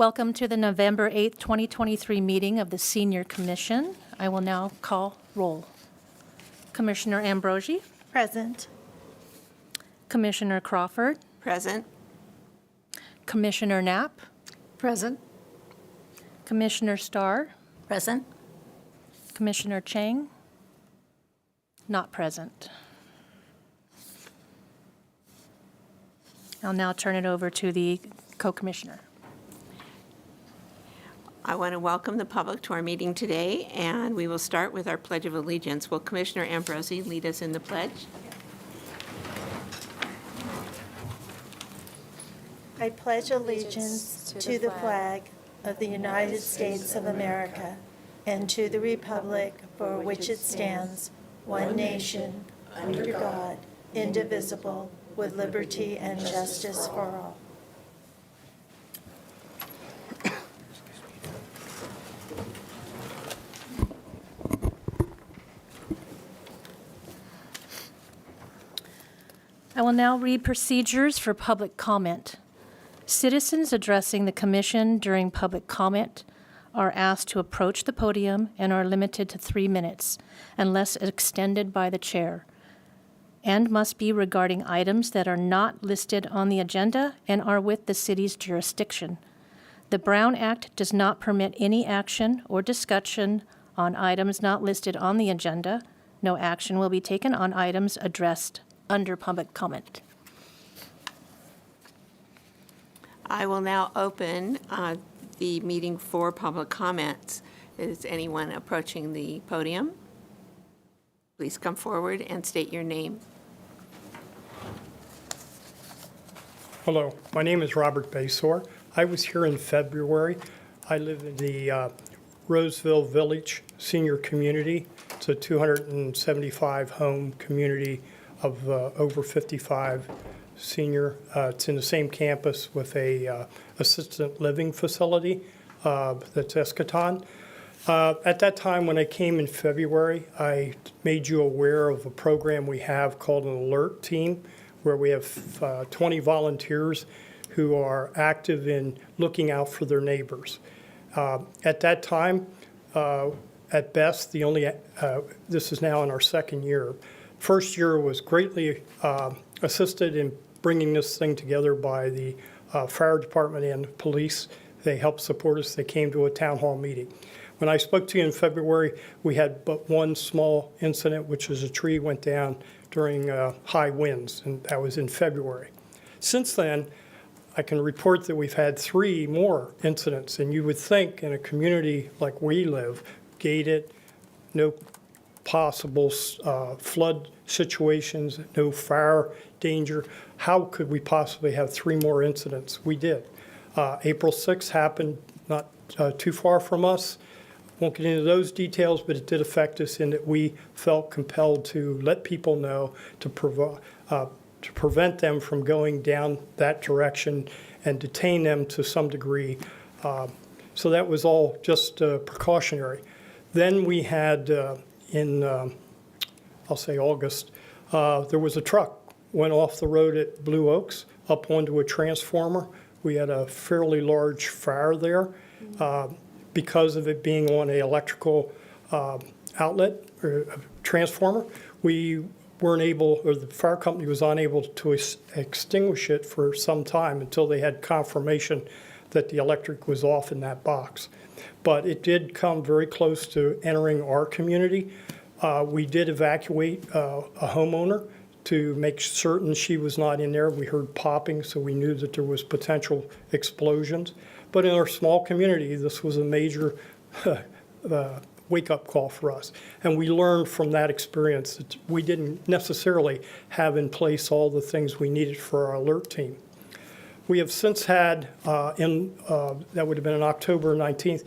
Welcome to the November 8th, 2023 meeting of the Senior Commission. I will now call roll. Commissioner Ambrosi, Present. Commissioner Crawford, Present. Commissioner Knapp, Present. Commissioner Starr, Present. Commissioner Chang, not present. I'll now turn it over to the co-commissioner. I want to welcome the public to our meeting today, and we will start with our Pledge of Allegiance. Will Commissioner Ambrosi lead us in the pledge? I pledge allegiance to the flag of the United States of America and to the republic for which it stands, one nation, under God, indivisible, with liberty and justice for all. I will now read procedures for public comment. Citizens addressing the commission during public comment are asked to approach the podium and are limited to 3 minutes, unless extended by the chair, and must be regarding items that are not listed on the agenda and are with the city's jurisdiction. The Brown Act does not permit any action or discussion on items not listed on the agenda. No action will be taken on items addressed under public comment. I will now open the meeting for public comments. Is anyone approaching the podium? Please come forward and state your name. Hello, my name is Robert Basor. I was here in February. I live in the Roseville Village Senior Community. It's a 275 home community of over 55 senior. It's in the same campus with a assisted living facility that's Eschaton. At that time, when I came in February, I made you aware of a program we have called an alert team, where we have 20 volunteers who are active in looking out for their neighbors. At that time, at best, this is now in our second year. First year was greatly assisted in bringing this thing together by the fire department and police. They helped support us. They came to a town hall meeting. When I spoke to you in February, we had but one small incident, which was a tree went down during high winds, and that was in February. Since then, I can report that we've had 3 more incidents, and you would think in a community like we live, gated, no possible flood situations, no fire danger, how could we possibly have 3 more incidents? We did. April 6th happened not too far from us. Won't get into those details, but it did affect us in that we felt compelled to let people know to prevent them from going down that direction and detain them to some degree. So that was all just precautionary. Then we had in, I'll say August, there was a truck went off the road at Blue Oaks up onto a transformer. We had a fairly large fire there. Because of it being on an electrical outlet or transformer, we weren't able, or the fire company was unable to extinguish it for some time until they had confirmation that the electric was off in that box. But it did come very close to entering our community. We did evacuate a homeowner to make certain she was not in there. We heard popping, so we knew that there was potential explosions. But in our small community, this was a major wake-up call for us. And we learned from that experience that we didn't necessarily have in place all the things we needed for our alert team. We have since had, that would have been on October 19th,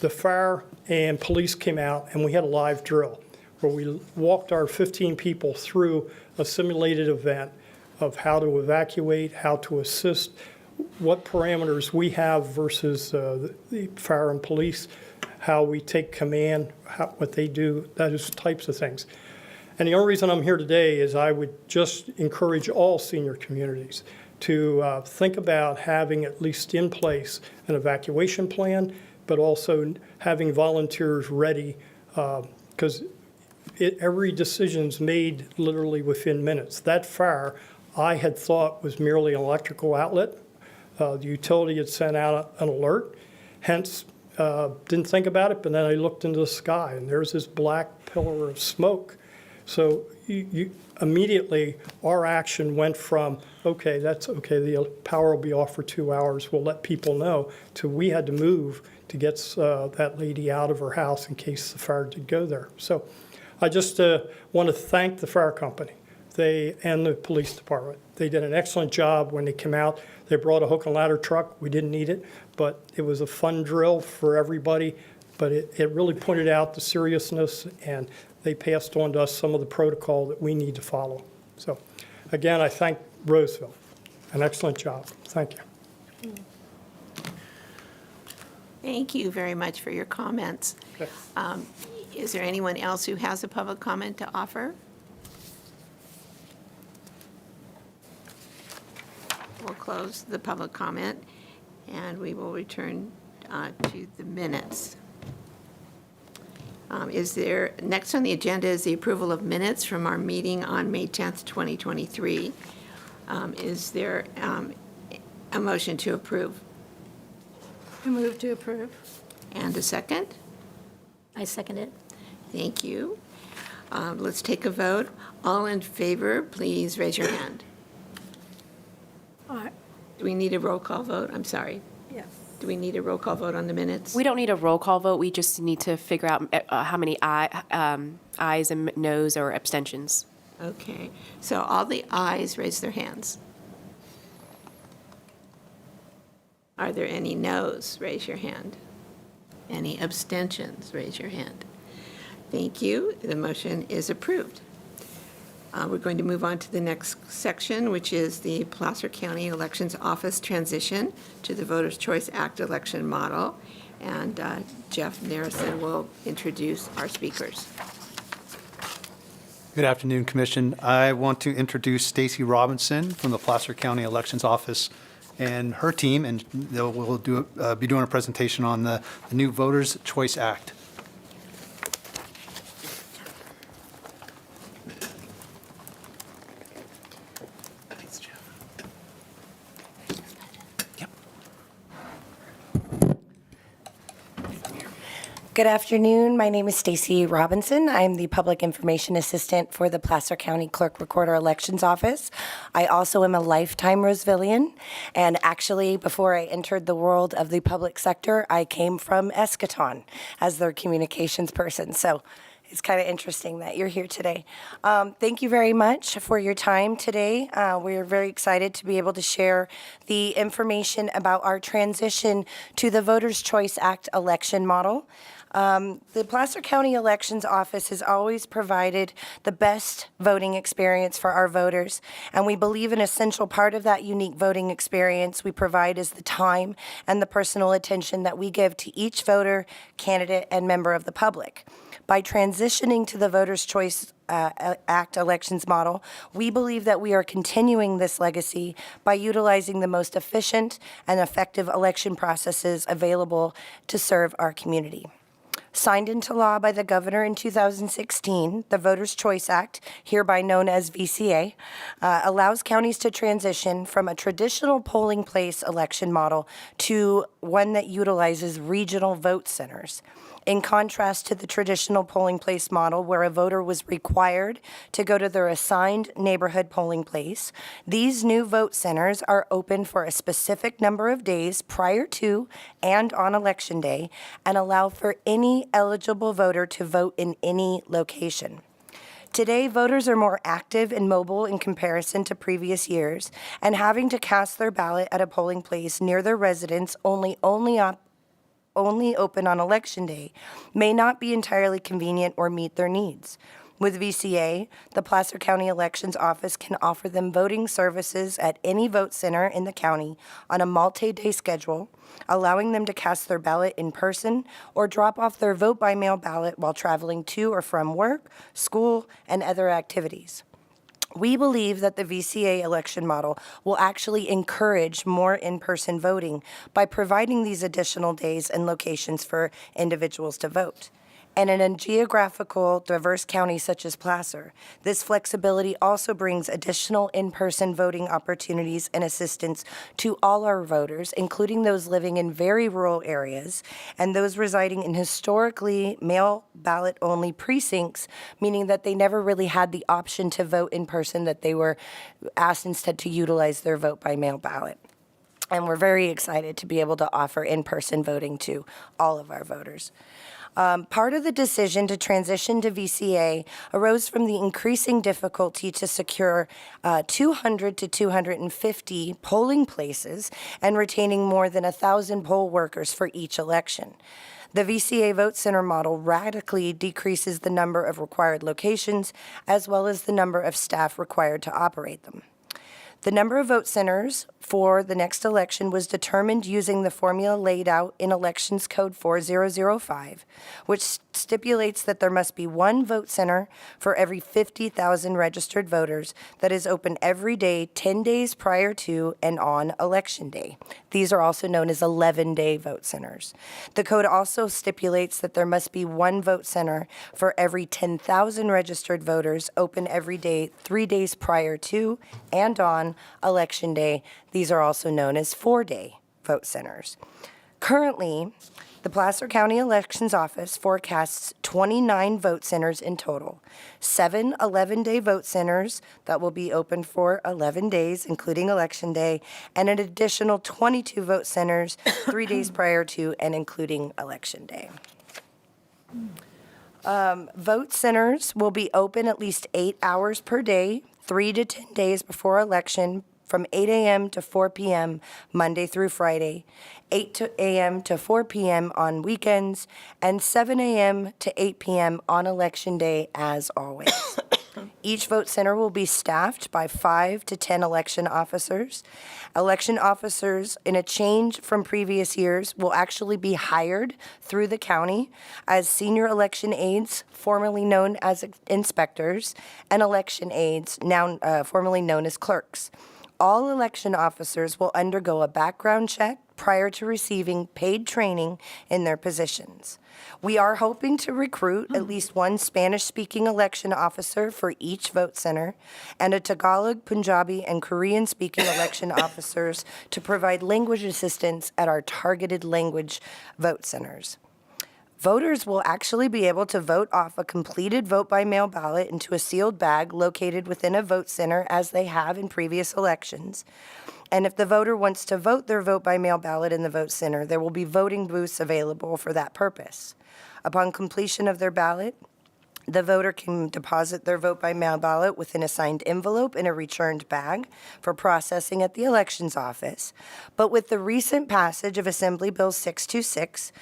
the fire and police came out and we had a live drill where we walked our 15 people through a simulated event of how to evacuate, how to assist, what parameters we have versus the fire and police, how we take command, what they do, those types of things. And the only reason I'm here today is I would just encourage all senior communities to think about having at least in place an evacuation plan, but also having volunteers ready, because every decision's made literally within minutes. That fire, I had thought was merely an electrical outlet. The utility had sent out an alert, hence didn't think about it, but then I looked into the sky and there's this black pillar of smoke. So immediately our action went from, okay, that's okay, the power will be off for 2 hours, we'll let people know, to we had to move to get that lady out of her house in case the fire did go there. So I just want to thank the fire company and the police department. They did an excellent job when they came out. They brought a hook and ladder truck. We didn't need it, but it was a fun drill for everybody. But it really pointed out the seriousness, and they passed on to us some of the protocol that we need to follow. So again, I thank Roseville. An excellent job. Thank you. Thank you very much for your comments. Okay. Is there anyone else who has a public comment to offer? We'll close the public comment, and we will return to the minutes. Next on the agenda is the approval of minutes from our meeting on May 10th, 2023. Is there a motion to approve? I move to approve. And a second? I second it. Thank you. Let's take a vote. All in favor, please raise your hand. Aye. Do we need a roll call vote? I'm sorry. Yes. Do we need a roll call vote on the minutes? We don't need a roll call vote. We just need to figure out how many ayes and noes or abstentions. Okay. So all the ayes raise their hands. Are there any noes? Raise your hand. Any abstentions? Raise your hand. Thank you. The motion is approved. We're going to move on to the next section, which is the Placer County Elections Office transition to the Voters' Choice Act election model. And Jeff Narrison will introduce our speakers. Good afternoon, Commission. I want to introduce Stacy Robinson from the Placer County Elections Office and her team, and we'll be doing a presentation on the new Voters' Choice Act. Good afternoon. My name is Stacy Robinson. I'm the Public Information Assistant for the Placer County Clerk Recorder Elections Office. I also am a lifetime Rosevillian, and actually, before I entered the world of the public sector, I came from Eschaton as their communications person. So it's kind of interesting that you're here today. Thank you very much for your time today. We are very excited to be able to share the information about our transition to the Voters' Choice Act election model. The Placer County Elections Office has always provided the best voting experience for our voters, and we believe an essential part of that unique voting experience we provide is the time and the personal attention that we give to each voter, candidate, and member of the public. By transitioning to the Voters' Choice Act elections model, we believe that we are continuing this legacy by utilizing the most efficient and effective election processes available to serve our community. Signed into law by the governor in 2016, the Voters' Choice Act, hereby known as VCA, allows counties to transition from a traditional polling place election model to one that utilizes regional vote centers. In contrast to the traditional polling place model where a voter was required to go to their assigned neighborhood polling place, these new vote centers are open for a specific number of days prior to and on Election Day and allow for any eligible voter to vote in any location. Today, voters are more active and mobile in comparison to previous years, and having to cast their ballot at a polling place near their residence only open on Election Day may not be entirely convenient or meet their needs. With VCA, the Placer County Elections Office can offer them voting services at any vote center in the county on a multi-day schedule, allowing them to cast their ballot in person or drop off their vote-by-mail ballot while traveling to or from work, school, and other activities. We believe that the VCA election model will actually encourage more in-person voting by providing these additional days and locations for individuals to vote. And in a geographical diverse county such as Placer, this flexibility also brings additional in-person voting opportunities and assistance to all our voters, including those living in very rural areas and those residing in historically mail ballot only precincts, meaning that they never really had the option to vote in person, that they were asked instead to utilize their vote by mail ballot. And we're very excited to be able to offer in-person voting to all of our voters. Part of the decision to transition to VCA arose from the increasing difficulty to secure 200 to 250 polling places and retaining more than 1,000 poll workers for each election. The VCA Vote Center model radically decreases the number of required locations as well as the number of staff required to operate them. The number of vote centers for the next election was determined using the formula laid out in Elections Code 4005, which stipulates that there must be one vote center for every 50,000 registered voters that is open every day 10 days prior to and on Election Day. These are also known as 11-day vote centers. The code also stipulates that there must be one vote center for every 10,000 registered voters open every day 3 days prior to and on Election Day. These are also known as 4-day vote centers. Currently, the Placer County Elections Office forecasts 29 vote centers in total, 7 11-day vote centers that will be open for 11 days, including Election Day, and an additional 22 vote centers 3 days prior to and including Election Day. Vote centers will be open at least 8 hours per day, 3 to 10 days before election, from 8 a.m. to 4 p.m. Monday through Friday, 8 a.m. to 4 p.m. on weekends, and 7 a.m. to 8 p.m. on Election Day, as always. Each vote center will be staffed by 5 to 10 election officers. Election officers, in a change from previous years, will actually be hired through the county as senior election aides, formerly known as inspectors, and election aides, now formerly known as clerks. All election officers will undergo a background check prior to receiving paid training in their positions. We are hoping to recruit at least one Spanish-speaking election officer for each vote center and a Tagalog, Punjabi, and Korean-speaking election officers to provide language assistance at our targeted language vote centers. Voters will actually be able to vote off a completed vote-by-mail ballot into a sealed bag located within a vote center, as they have in previous elections. And if the voter wants to vote their vote-by-mail ballot in the vote center, there will be voting booths available for that purpose. Upon completion of their ballot, the voter can deposit their vote-by-mail ballot with an assigned envelope in a returned bag for processing at the elections office. But with the recent passage of Assembly Bill 626,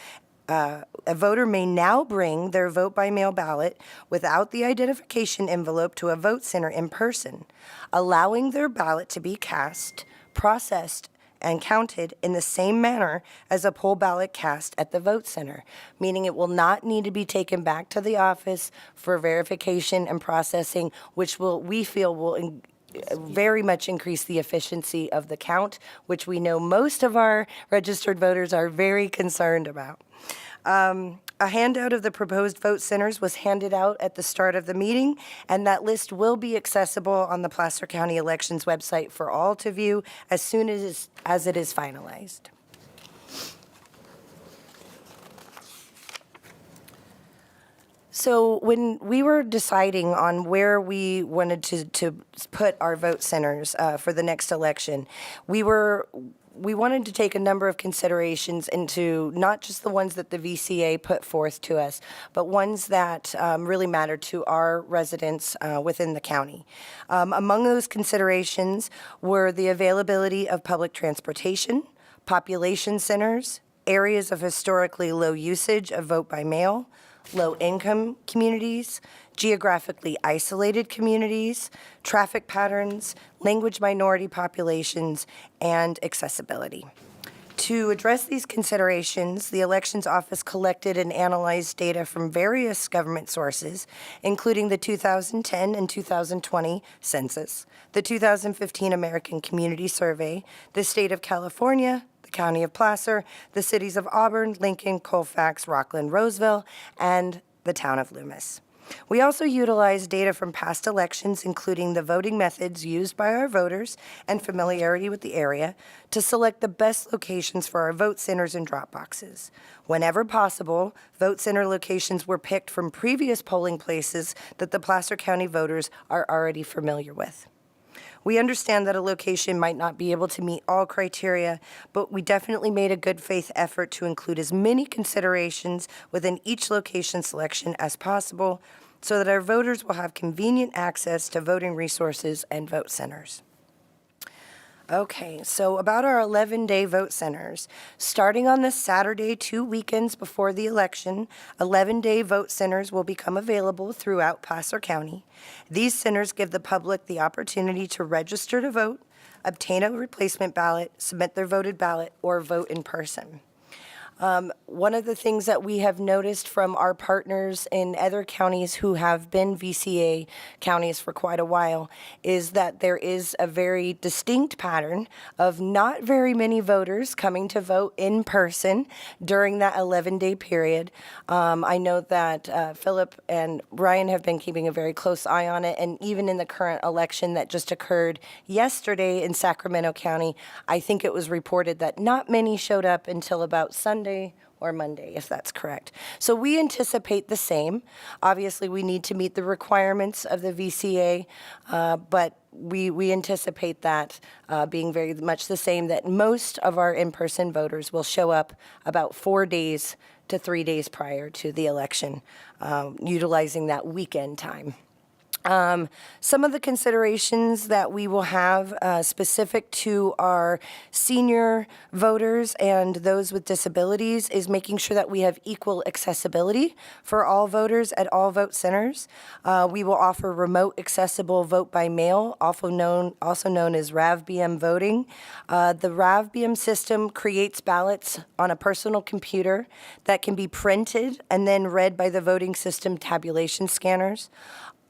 a voter may now bring their vote-by-mail ballot without the identification envelope to a vote center in person, allowing their ballot to be cast, processed, and counted in the same manner as a poll ballot cast at the vote center, meaning it will not need to be taken back to the office for verification and processing, which we feel will very much increase the efficiency of the count, which we know most of our registered voters are very concerned about. A handout of the proposed vote centers was handed out at the start of the meeting, and that list will be accessible on the Placer County Elections website for all to view as soon as it is finalized. So when we were deciding on where we wanted to put our vote centers for the next election, we wanted to take a number of considerations into not just the ones that the VCA put forth to us, but ones that really matter to our residents within the county. Among those considerations were the availability of public transportation, population centers, areas of historically low usage of vote by mail, low-income communities, geographically isolated communities, traffic patterns, language minority populations, and accessibility. To address these considerations, the Elections Office collected and analyzed data from various government sources, including the 2010 and 2020 census, the 2015 American Community Survey, the state of California, the county of Placer, the cities of Auburn, Lincoln, Colfax, Rockland, Roseville, and the town of Loomis. We also utilized data from past elections, including the voting methods used by our voters and familiarity with the area, to select the best locations for our vote centers and drop boxes. Whenever possible, vote center locations were picked from previous polling places that the Placer County voters are already familiar with. We understand that a location might not be able to meet all criteria, but we definitely made a good faith effort to include as many considerations within each location selection as possible so that our voters will have convenient access to voting resources and vote centers. Okay, so about our 11-day vote centers. Starting on this Saturday, 2 weekends before the election, 11-day vote centers will become available throughout Placer County. These centers give the public the opportunity to register to vote, obtain a replacement ballot, submit their voted ballot, or vote in person. One of the things that we have noticed from our partners in other counties who have been VCA counties for quite a while is that there is a very distinct pattern of not very many voters coming to vote in person during that 11-day period. I know that Philip and Ryan have been keeping a very close eye on it, and even in the current election that just occurred yesterday in Sacramento County, I think it was reported that not many showed up until about Sunday or Monday, if that's correct. So we anticipate the same. Obviously, we need to meet the requirements of the VCA, but we anticipate that being very much the same, that most of our in-person voters will show up about 4 days to 3 days prior to the election, utilizing that weekend time. Some of the considerations that we will have specific to our senior voters and those with disabilities is making sure that we have equal accessibility for all voters at all vote centers. We will offer remote accessible vote by mail, also known as RAVBM voting. The RAVBM system creates ballots on a personal computer that can be printed and then read by the voting system tabulation scanners.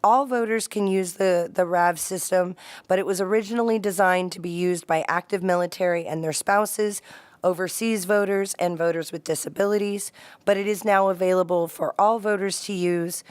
All voters can use the RAV system, but it was originally designed to be used by active military and their spouses, overseas voters, and voters with disabilities, but it is now available for all voters to use.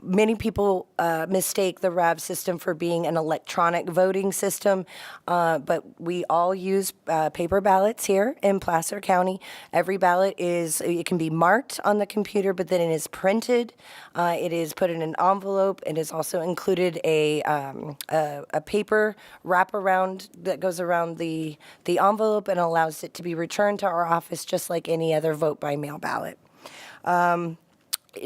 Many people mistake the RAV system for being an electronic voting system, but we all use paper ballots here in Placer County. Every ballot it can be marked on the computer, but then it is printed. It is put in an envelope. It is also included a paper wraparound that goes around the envelope and allows it to be returned to our office just like any other vote by mail ballot.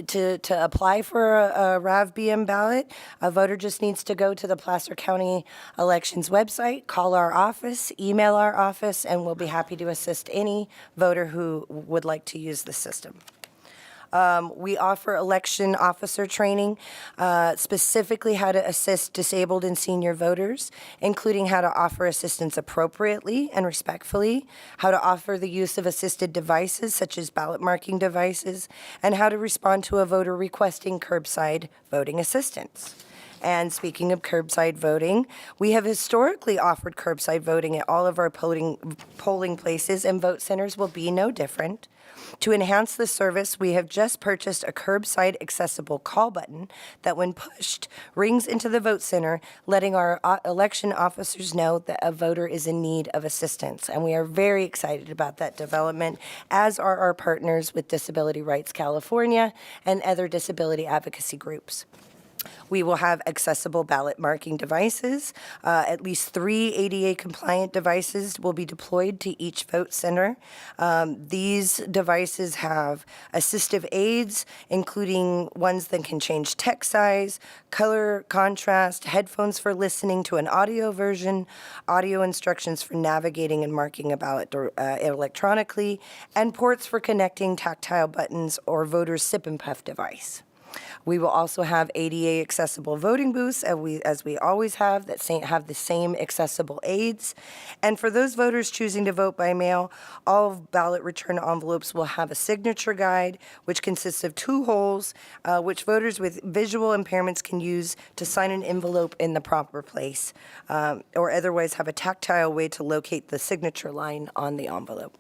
To apply for a RAVBM ballot, a voter just needs to go to the Placer County Elections website, call our office, email our office, and we'll be happy to assist any voter who would like to use the system. We offer election officer training, specifically how to assist disabled and senior voters, including how to offer assistance appropriately and respectfully, how to offer the use of assisted devices such as ballot marking devices, and how to respond to a voter requesting curbside voting assistance. And speaking of curbside voting, we have historically offered curbside voting at all of our polling places, and vote centers will be no different. To enhance the service, we have just purchased a curbside accessible call button that, when pushed, rings into the vote center, letting our election officers know that a voter is in need of assistance. And we are very excited about that development, as are our partners with Disability Rights California and other disability advocacy groups. We will have accessible ballot marking devices. At least 3 ADA-compliant devices will be deployed to each vote center. These devices have assistive aids, including ones that can change text size, color contrast, headphones for listening to an audio version, audio instructions for navigating and marking a ballot electronically, and ports for connecting tactile buttons or voter's sip and puff device. We will also have ADA accessible voting booths, as we always have, that have the same accessible aids. And for those voters choosing to vote by mail, all ballot return envelopes will have a signature guide, which consists of 2 holes, which voters with visual impairments can use to sign an envelope in the proper place, or otherwise have a tactile way to locate the signature line on the envelope.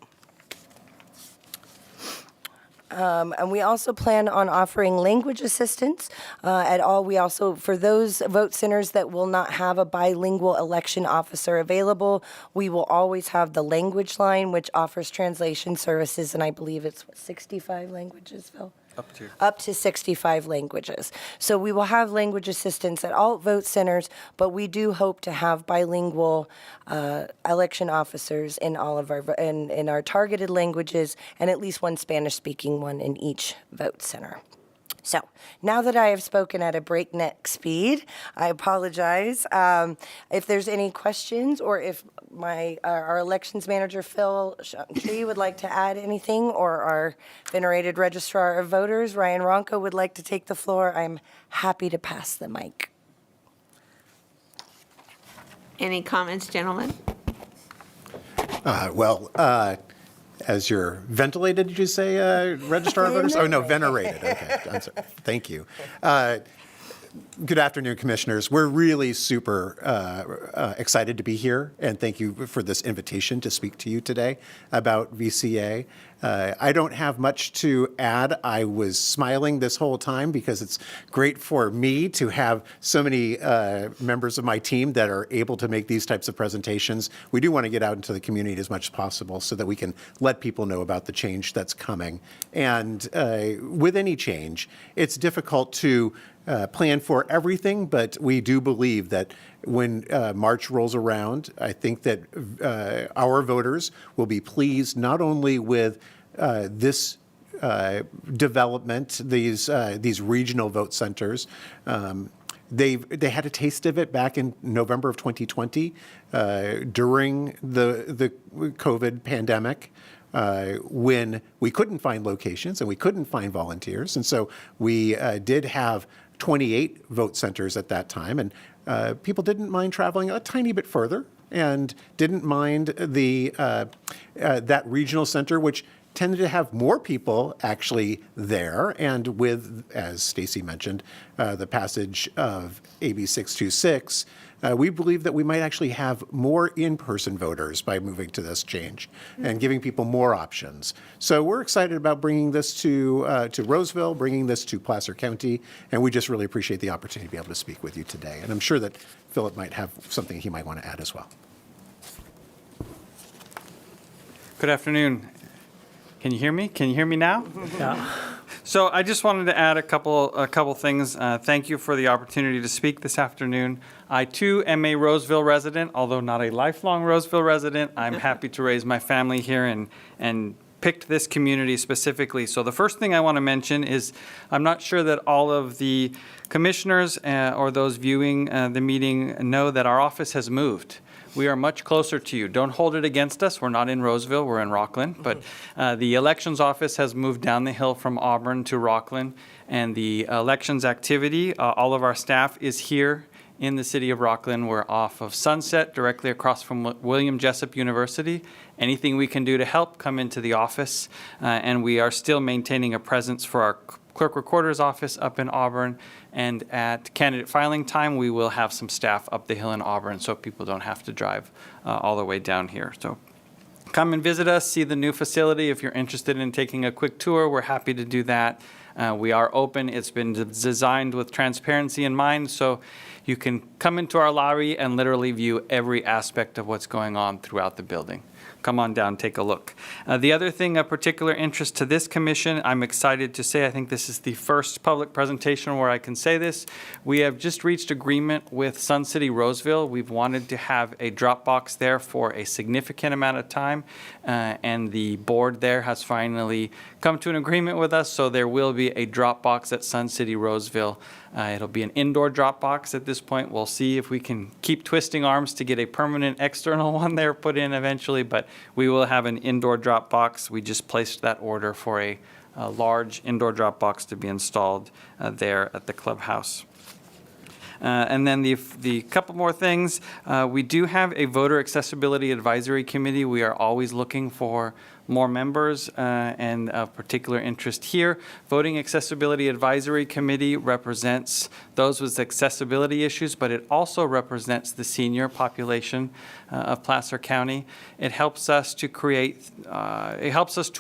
And we also plan on offering language assistance at all. We also, for those vote centers that will not have a bilingual election officer available, we will always have the language line, which offers translation services, and I believe it's 65 languages, Phil? Up to 65 languages. So we will have language assistance at all vote centers, but we do hope to have bilingual election officers in all of our in our targeted languages, and at least one Spanish-speaking one in each vote center. So now that I have spoken at a breakneck speed, I apologize. If there's any questions, or if our elections manager, Phil Tree, would like to add anything, or our venerated registrar of voters, Ryan Ronco, would like to take the floor, I'm happy to pass the mic. Any comments, gentlemen? As you're ventilated, did you say, registrar of voters? Oh, no, venerated. Okay, I'm sorry. Thank you. Good afternoon, commissioners. We're really super excited to be here, and thank you for this invitation to speak to you today about VCA. I don't have much to add. I was smiling this whole time because it's great for me to have so many members of my team that are able to make these types of presentations. We do want to get out into the community as much as possible so that we can let people know about the change that's coming. And with any change, it's difficult to plan for everything, but we do believe that when March rolls around, I think that our voters will be pleased not only with this development, these regional vote centers. They had a taste of it back in November of 2020 during the COVID pandemic. When we couldn't find locations and we couldn't find volunteers. And so we did have 28 vote centers at that time, and people didn't mind traveling a tiny bit further and didn't mind that regional center, which tended to have more people actually there. And with, as Stacy mentioned, the passage of AB 626, we believe that we might actually have more in-person voters by moving to this change and giving people more options. So we're excited about bringing this to Roseville, bringing this to Placer County, and we just really appreciate the opportunity to be able to speak with you today. And I'm sure that Philip might have something he might want to add as well. Good afternoon. Can you hear me? Can you hear me now? Yeah. So I just wanted to add a couple things. Thank you for the opportunity to speak this afternoon. I too am a Roseville resident, although not a lifelong Roseville resident. I'm happy to raise my family here and picked this community specifically. So the first thing I want to mention is I'm not sure that all of the commissioners or those viewing the meeting know that our office has moved. We are much closer to you. Don't hold it against us. We're not in Roseville. We're in Rockland. But the elections office has moved down the hill from Auburn to Rockland. And the elections activity, all of our staff is here in the city of Rockland. We're off of Sunset, directly across from William Jessup University. Anything we can do to help, come into the office. And we are still maintaining a presence for our clerk recorder's office up in Auburn. And at candidate filing time, we will have some staff up the hill in Auburn so people don't have to drive all the way down here. So come and visit us, see the new facility. If you're interested in taking a quick tour, we're happy to do that. We are open. It's been designed with transparency in mind, so you can come into our lobby and literally view every aspect of what's going on throughout the building. Come on down, take a look. The other thing of particular interest to this commission, I'm excited to say, I think this is the first public presentation where I can say this. We have just reached agreement with Sun City Roseville. We've wanted to have a drop box there for a significant amount of time, and the board there has finally come to an agreement with us, so there will be a drop box at Sun City Roseville. It'll be an indoor drop box at this point. We'll see if we can keep twisting arms to get a permanent external one there put in eventually, but we will have an indoor drop box. We just placed that order for a a large indoor drop box to be installed there at the clubhouse. And then the couple more things, we do have a voter accessibility advisory committee. We are always looking for more members and of particular interest here. Voting Accessibility Advisory Committee represents those with accessibility issues, but it also represents the senior population of Placer County. It helps us to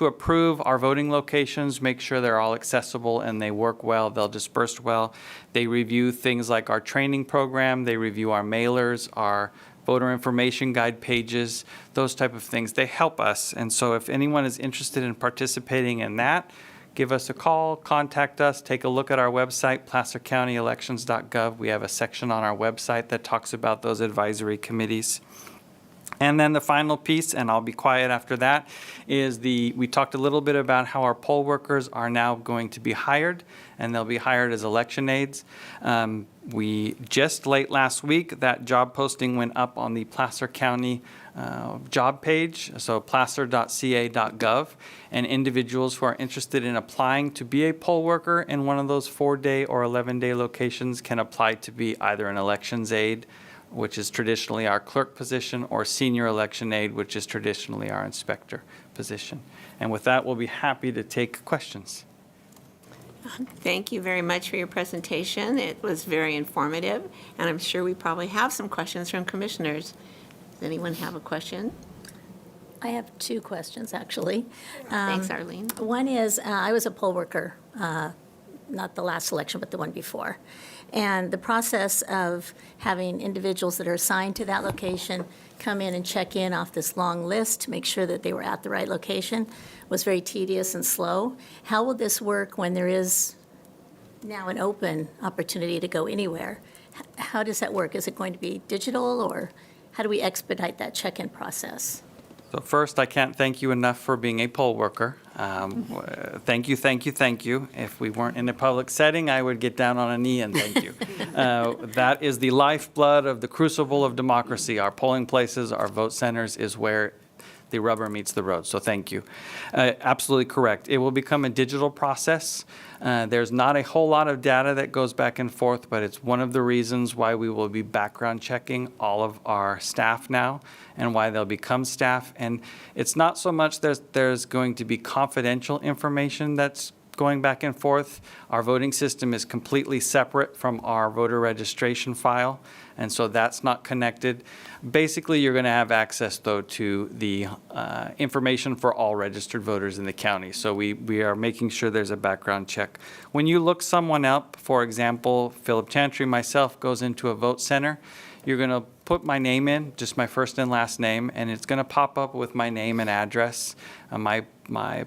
approve our voting locations, make sure they're all accessible and they work well, they'll disperse well. They review things like our training program, they review our mailers, our voter information guide pages, those type of things. They help us. And so if anyone is interested in participating in that, give us a call, contact us, take a look at our website, placercountyelections.gov. We have a section on our website that talks about those advisory committees. And then the final piece, and I'll be quiet after that, is we talked a little bit about how our poll workers are now going to be hired, and they'll be hired as election aides. We just late last week, that job posting went up on the Placer County job page, so placer.ca.gov, and individuals who are interested in applying to be a poll worker in one of those 4-day or 11-day locations can apply to be either an elections aide, which is traditionally our clerk position, or senior election aide, which is traditionally our inspector position. And with that, we'll be happy to take questions. Thank you very much for your presentation. It was very informative, and I'm sure we probably have some questions from commissioners. Does anyone have a question? I have two questions, actually. Thanks, Arlene. One is, I was a poll worker, not the last election, but the one before. And the process of having individuals that are assigned to that location come in and check in off this long list to make sure that they were at the right location was very tedious and slow. How will this work when there is now an open opportunity to go anywhere? How does that work? Is it going to be digital, or how do we expedite that check-in process? So first, I can't thank you enough for being a poll worker. Thank you, thank you, thank you. If we weren't in a public setting, I would get down on a knee and thank you. That is the lifeblood of the crucible of democracy. Our polling places, our vote centers is where the rubber meets the road, so thank you. Absolutely correct. It will become a digital process. There's not a whole lot of data that goes back and forth, but it's one of the reasons why we will be background checking all of our staff now and why they'll become staff. And it's not so much there's going to be confidential information that's going back and forth. Our voting system is completely separate from our voter registration file, and so that's not connected. Basically, you're going to have access, though, to the information for all registered voters in the county. So we are making sure there's a background check. When you look someone up, for example, Philip Chantry, myself, goes into a vote center, you're going to put my name in, just my first and last name, and it's going to pop up with my name and address, my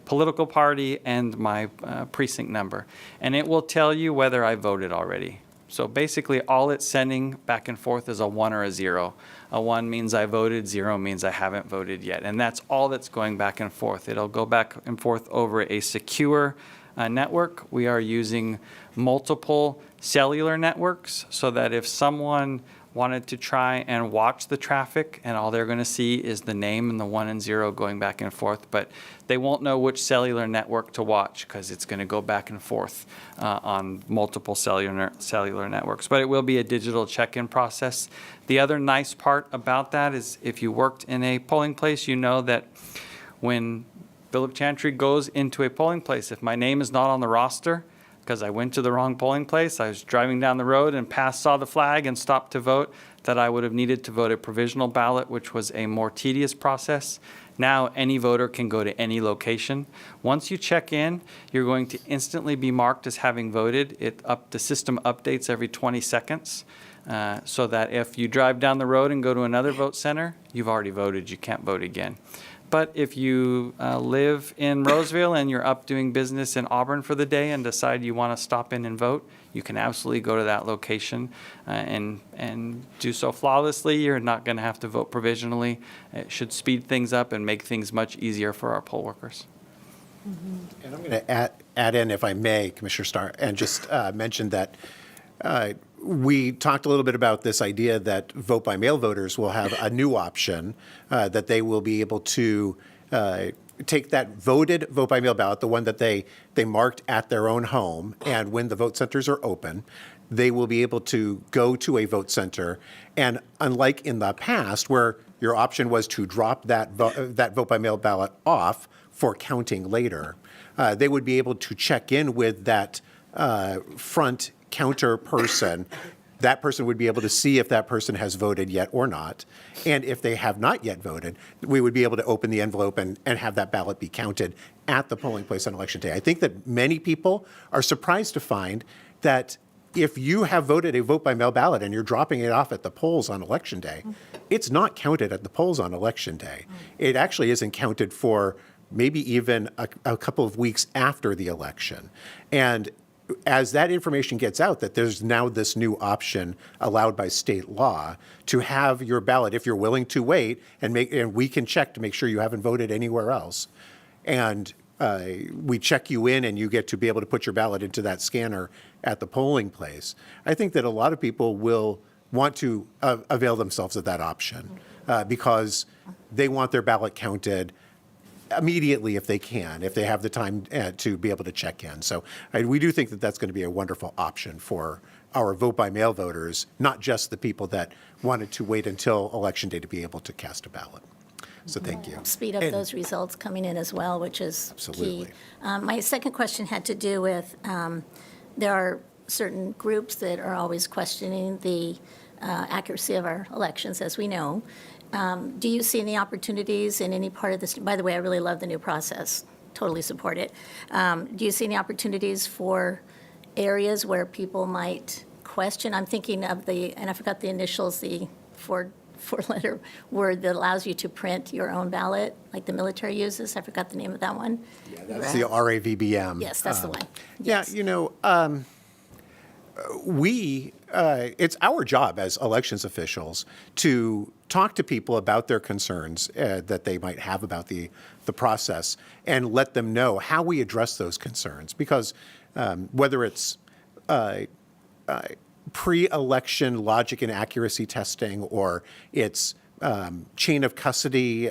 political party, and my precinct number. And it will tell you whether I voted already. So basically, all it's sending back and forth is a 1 or a 0. A 1 means I voted, 0 means I haven't voted yet. And that's all that's going back and forth. It'll go back and forth over a secure network. We are using multiple cellular networks so that if someone wanted to try and watch the traffic and all they're going to see is the name and the 1 and 0 going back and forth, but they won't know which cellular network to watch because it's going to go back and forth on multiple cellular networks. But it will be a digital check-in process. The other nice part about that is if you worked in a polling place, you know that when Philip Chantry goes into a polling place, if my name is not on the roster, because I went to the wrong polling place, I was driving down the road and saw the flag and stopped to vote, that I would have needed to vote a provisional ballot, which was a more tedious process. Now any voter can go to any location. Once you check in, you're going to instantly be marked as having voted. The system updates every 20 seconds. So that if you drive down the road and go to another vote center, you've already voted, you can't vote again. But if you live in Roseville and you're up doing business in Auburn for the day and decide you want to stop in and vote, you can absolutely go to that location and do so flawlessly. You're not going to have to vote provisionally. It should speed things up and make things much easier for our poll workers. And I'm going to add in, if I may, Commissioner Starr, and just mention that we talked a little bit about this idea that vote-by-mail voters will have a new option that they will be able to take that voted vote by mail ballot, the one that they marked at their own home, and when the vote centers are open, they will be able to go to a vote center. And unlike in the past, where your option was to drop that vote by mail ballot off for counting later, they would be able to check in with that front counter person. That person would be able to see if that person has voted yet or not. And if they have not yet voted, we would be able to open the envelope and have that ballot be counted at the polling place on Election Day. I think that many people are surprised to find that if you have voted a vote by mail ballot and you're dropping it off at the polls on Election Day, it's not counted at the polls on Election Day. It actually isn't counted for maybe even a couple of weeks after the election. And as that information gets out, that there's now this new option allowed by state law to have your ballot, if you're willing to wait, and we can check to make sure you haven't voted anywhere else. And we check you in and you get to be able to put your ballot into that scanner at the polling place. I think that a lot of people will want to avail themselves of that option because they want their ballot counted immediately if they can, if they have the time to be able to check in. So we do think that that's going to be a wonderful option for our vote-by-mail voters, not just the people that wanted to wait until Election Day to be able to cast a ballot. So thank you. Speed up And- those results coming in as well, which is Absolutely. key. My second question had to do with, there are certain groups that are always questioning the accuracy of our elections, as we know. Do you see any opportunities in any part of this? By the way, I really love the new process, totally support it. Do you see any opportunities for areas where people might question? I'm thinking of and I forgot the initials, the four-letter word that allows you to print your own ballot, like the military uses. I forgot the name of that one. That's the RAVBM. Yes, that's the one. Yeah, Yes. It's our job as elections officials to talk to people about their concerns that they might have about the process and let them know how we address those concerns. Because whether it's pre-election logic and accuracy testing or it's chain of custody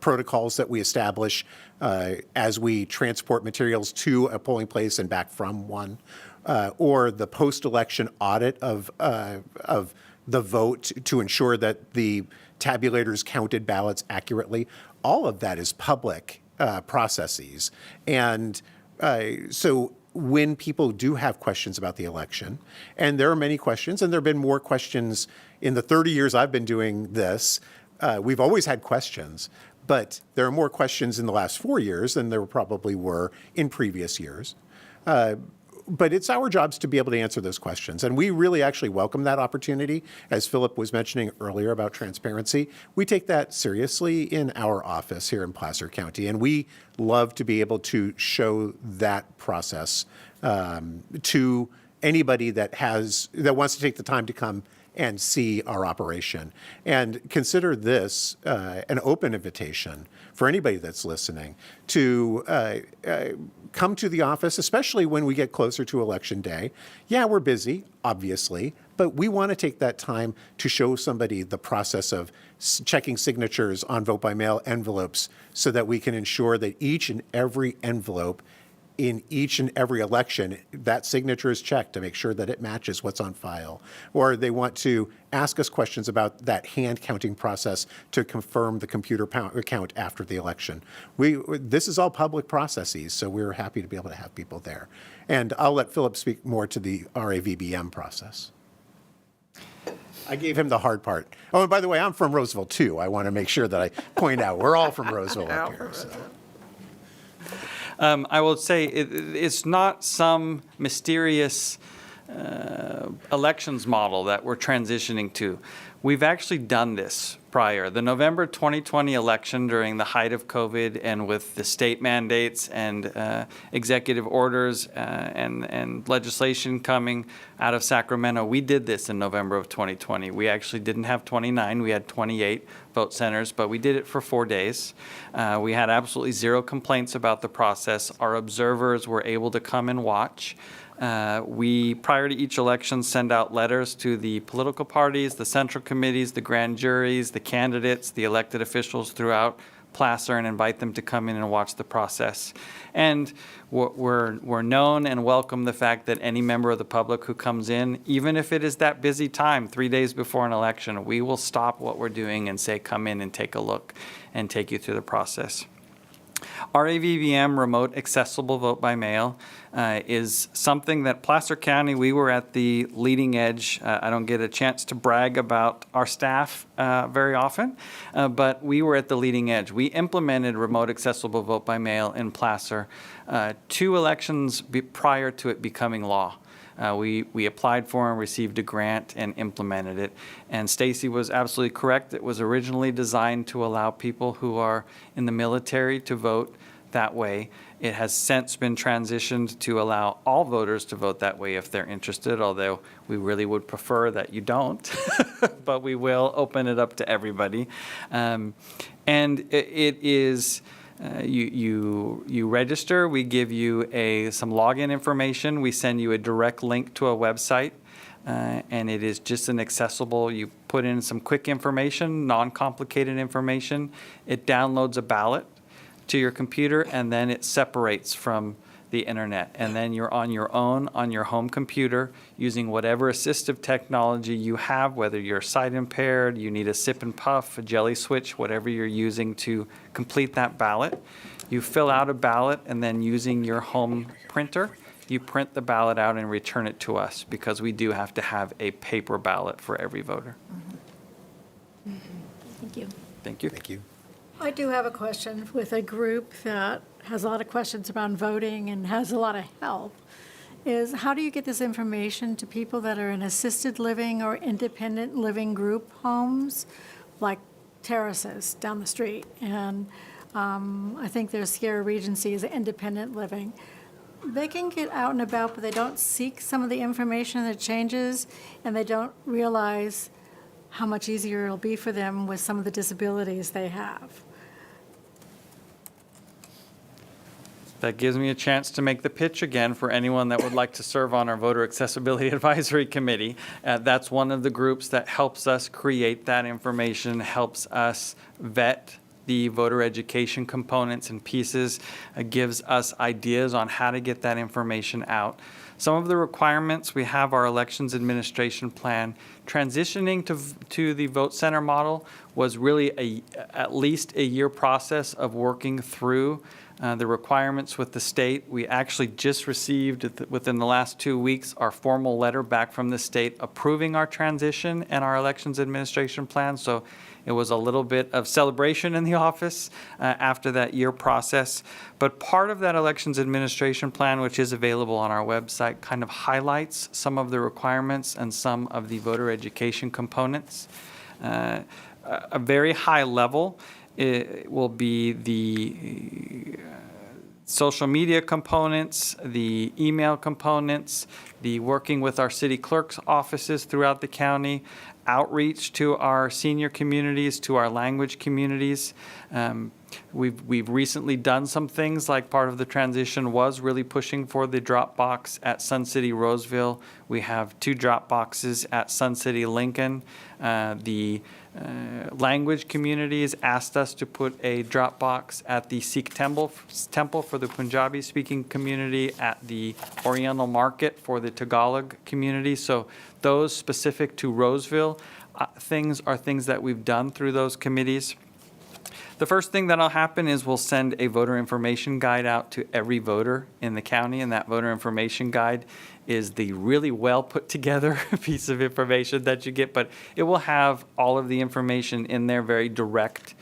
protocols that we establish as we transport materials to a polling place and back from one, or the post-election audit of the vote to ensure that the tabulators counted ballots accurately. All of that is public processes. And so when people do have questions about the election, and there are many questions, and there have been more questions in the 30 years I've been doing this, we've always had questions, but there are more questions in the last 4 years than there probably were in previous years. But it's our jobs to be able to answer those questions. And we really actually welcome that opportunity. As Philip was mentioning earlier about transparency, we take that seriously in our office here in Placer County. And we love to be able to show that process to anybody that wants to take the time to come and see our operation. And consider this an open invitation for anybody that's listening to come to the office, especially when we get closer to Election Day. Yeah, we're busy, obviously, but we want to take that time to show somebody the process of checking signatures on vote-by-mail envelopes so that we can ensure that each and every envelope in each and every election, that signature is checked to make sure that it matches what's on file. Or they want to ask us questions about that hand counting process to confirm the computer count after the election. This is all public processes, so we're happy to be able to have people there. And I'll let Philip speak more to the RAVBM process. I gave him the hard part. Oh, and by the way, I'm from Roseville too. I want to make sure that I point out we're all from Roseville up here. So. I will say it's not some mysterious elections model that we're transitioning to. We've actually done this prior. The November 2020 election during the height of COVID and with the state mandates and executive orders and legislation coming out of Sacramento, we did this in November of 2020. We actually didn't have 29, we had 28 vote centers, but we did it for 4 days. We had absolutely zero complaints about the process. Our observers were able to come and watch. We, prior to each election, send out letters to the political parties, the central committees, the grand juries, the candidates, the elected officials throughout Placer and invite them to come in and watch the process. And we're known and welcome the fact that any member of the public who comes in, even if it is that busy time, 3 days before an election, we will stop what we're doing and say, come in and take a look and take you through the process. RAVBM, Remote Accessible Vote by Mail, is something that Placer County, we were at the leading edge. I don't get a chance to brag about our staff very often, but we were at the leading edge. We implemented Remote Accessible Vote by Mail in Placer 2 elections prior to it becoming law. We applied for and received a grant and implemented it. And Stacy was absolutely correct. It was originally designed to allow people who are in the military to vote that way. It has since been transitioned to allow all voters to vote that way if they're interested, although we really would prefer that you don't. But we will open it up to everybody. And it is... You register, we give you some login information, we send you a direct link to a website, and it is just an accessible, you put in some quick information, non-complicated information, it downloads a ballot to your computer, and then it separates from the internet. And then you're on your own, on your home computer, using whatever assistive technology you have, whether you're sight impaired, you need a sip and puff, a jelly switch, whatever you're using to complete that ballot. You fill out a ballot, and then using your home printer, you print the ballot out and return it to us, because we do have to have a paper ballot for every voter. Thank you. Thank you. Thank you. I do have a question with a group that has a lot of questions around voting and has a lot of help. Is how do you get this information to people that are in assisted living or independent living group homes, like terraces down the street? And I think there's Sierra Regency is independent living. They can get out and about, but they don't seek some of the information that changes, and they don't realize how much easier it'll be for them with some of the disabilities they have. That gives me a chance to make the pitch again for anyone that would like to serve on our Voter Accessibility Advisory Committee. That's one of the groups that helps us create that information, helps us vet the voter education components and pieces, gives us ideas on how to get that information out. Some of the requirements, we have our elections administration plan. Transitioning to the vote center model was really at least a year process of working through the requirements with the state. We actually just received, within the last 2 weeks, our formal letter back from the state approving our transition and our elections administration plan. So it was a little bit of celebration in the office after that year process. But part of that elections administration plan, which is available on our website, kind of highlights some of the requirements and some of the voter education components. A very high level, it will be the social media components, the email components, the working with our city clerk's offices throughout the county, outreach to our senior communities, to our language communities. We've recently done some things, like part of the transition was really pushing for the drop box at Sun City Roseville. We have 2 drop boxes at Sun City Lincoln. The language communities asked us to put a drop box at the Sikh temple for the Punjabi speaking community, at the Oriental Market for the Tagalog community. So those specific to Roseville things are things that we've done through those committees. The first thing that'll happen is we'll send a voter information guide out to every voter in the county, and that voter information guide is the really well put together piece of information that you get, but it will have all of the information in there, very direct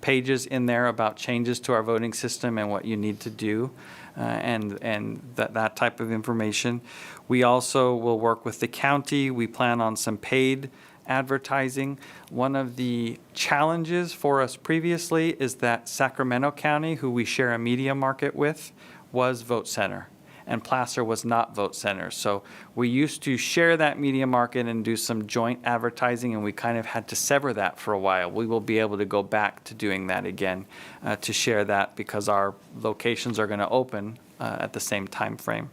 pages in there about changes to our voting system and what you need to do, and that type of information. We also will work with the county. We plan on some paid advertising. One of the challenges for us previously is that Sacramento County, who we share a media market with, was Vote Center, and Placer was not Vote Center. So we used to share that media market and do some joint advertising, and we kind of had to sever that for a while. We will be able to go back to doing that again, to share that, because our locations are going to open at the same time frame.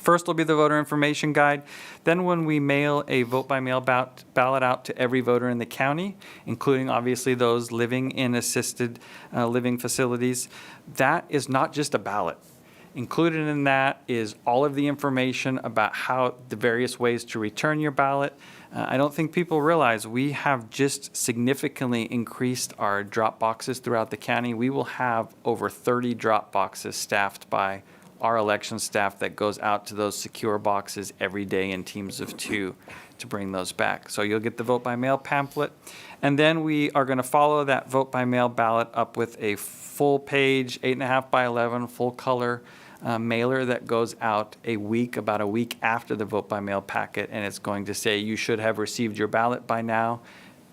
First will be the voter information guide. Then when we mail a vote-by-mail ballot out to every voter in the county, including obviously those living in assisted living facilities, that is not just a ballot. Included in that is all of the information about how the various ways to return your ballot. I don't think people realize we have just significantly increased our drop boxes throughout the county. We will have over 30 drop boxes staffed by our election staff that goes out to those secure boxes every day in teams of 2 to bring those back. So you'll get the vote by mail pamphlet. And then we are going to follow that vote by mail ballot up with a full page, 8.5 by 11, full color mailer that goes out about a week after the vote by mail packet, and it's going to say you should have received your ballot by now.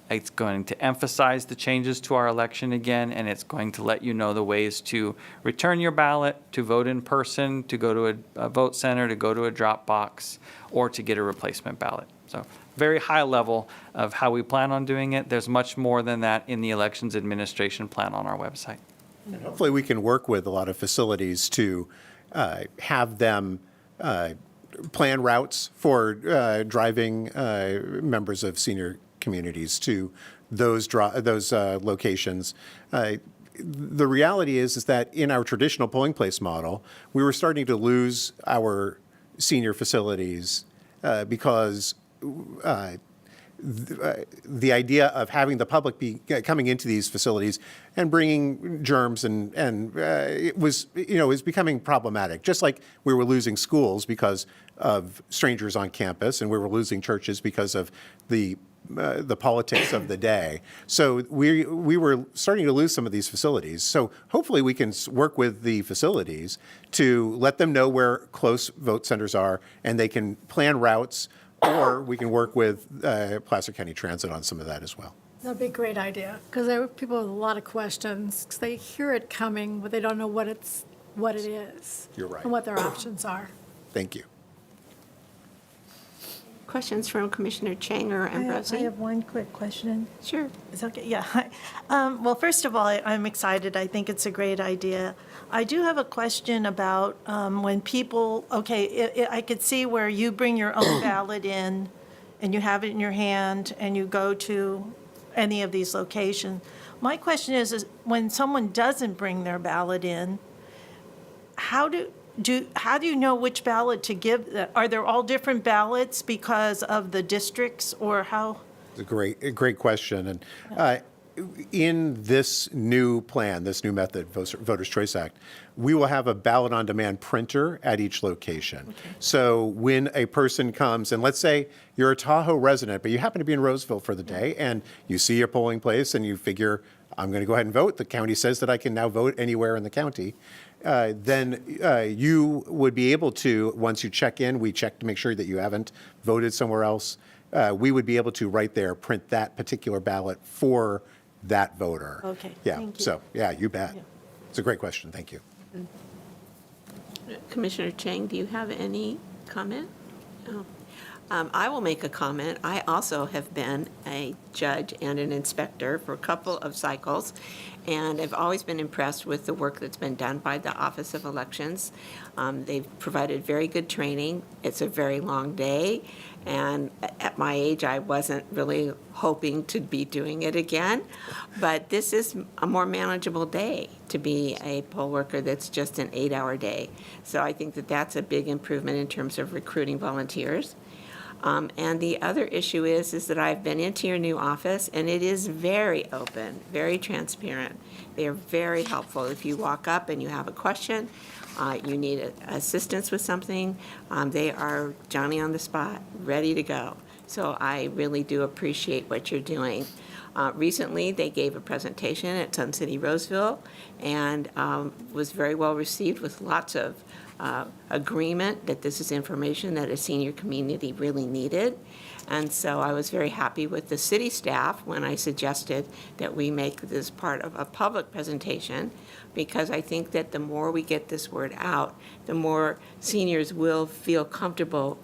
It's going to emphasize the changes to our election again, and it's going to let you know the ways to return your ballot, to vote in person, to go to a vote center, to go to a drop box, or to get a replacement ballot. So very high level of how we plan on doing it. There's much more than that in the elections administration plan on our website. And hopefully we can work with a lot of facilities to have them plan routes for driving members of senior communities to those locations. The reality is that in our traditional polling place model, we were starting to lose our senior facilities because the idea of having the public be coming into these facilities and bringing germs and it was becoming problematic. Just like we were losing schools because of strangers on campus, and we were losing churches because of the politics of the day. So we were starting to lose some of these facilities. So hopefully we can work with the facilities to let them know where close vote centers are, and they can plan routes. Or we can work with Placer County Transit on some of that as well. That'd be a great idea, because there are people with a lot of questions, because they hear it coming, but they don't know what it is. You're right. And what their options are. Thank you. Questions from Commissioner Chang or Ambrosi? I have one quick question. Sure. Is that okay? Yeah. Well, first of all, I'm excited. I think it's a great idea. I do have a question about when people, I could see where you bring your own ballot in and you have it in your hand and you go to any of these locations. My question is when someone doesn't bring their ballot in, how do you know which ballot to give? Are there all different ballots because of the districts, or how? It's a great question. And in this new plan, this new method, Voters' Choice Act, we will have a ballot on demand printer at each location. Okay. So when a person comes, and let's say you're a Tahoe resident, but you happen to be in Roseville for the day, and you see your polling place and you figure, I'm going to go ahead and vote. The county says that I can now vote anywhere in the county. Then you would be able to, once you check in, we check to make sure that you haven't voted somewhere else. We would be able to right there print that particular ballot for that voter. Okay, Yeah. thank you. So, yeah, you bet. Yeah. It's a great question. Thank you. Commissioner Chang, do you have any comment? Oh. I will make a comment. I also have been a judge and an inspector for a couple of cycles, and I've always been impressed with the work that's been done by the Office of Elections. They've provided very good training. It's a very long day, and at my age, I wasn't really hoping to be doing it again, but this is a more manageable day to be a poll worker that's just an 8-hour day. So I think that that's a big improvement in terms of recruiting volunteers. And the other issue is that I've been into your new office, and it is very open, very transparent. They are very helpful. If you walk up and you have a question, you need assistance with something, they are Johnny on the spot, ready to go. So I really do appreciate what you're doing. Recently, they gave a presentation at Sun City Roseville, and was very well received with lots of agreement that this is information that a senior community really needed. And so I was very happy with the city staff when I suggested that we make this part of a public presentation, because I think that the more we get this word out, the more seniors will feel comfortable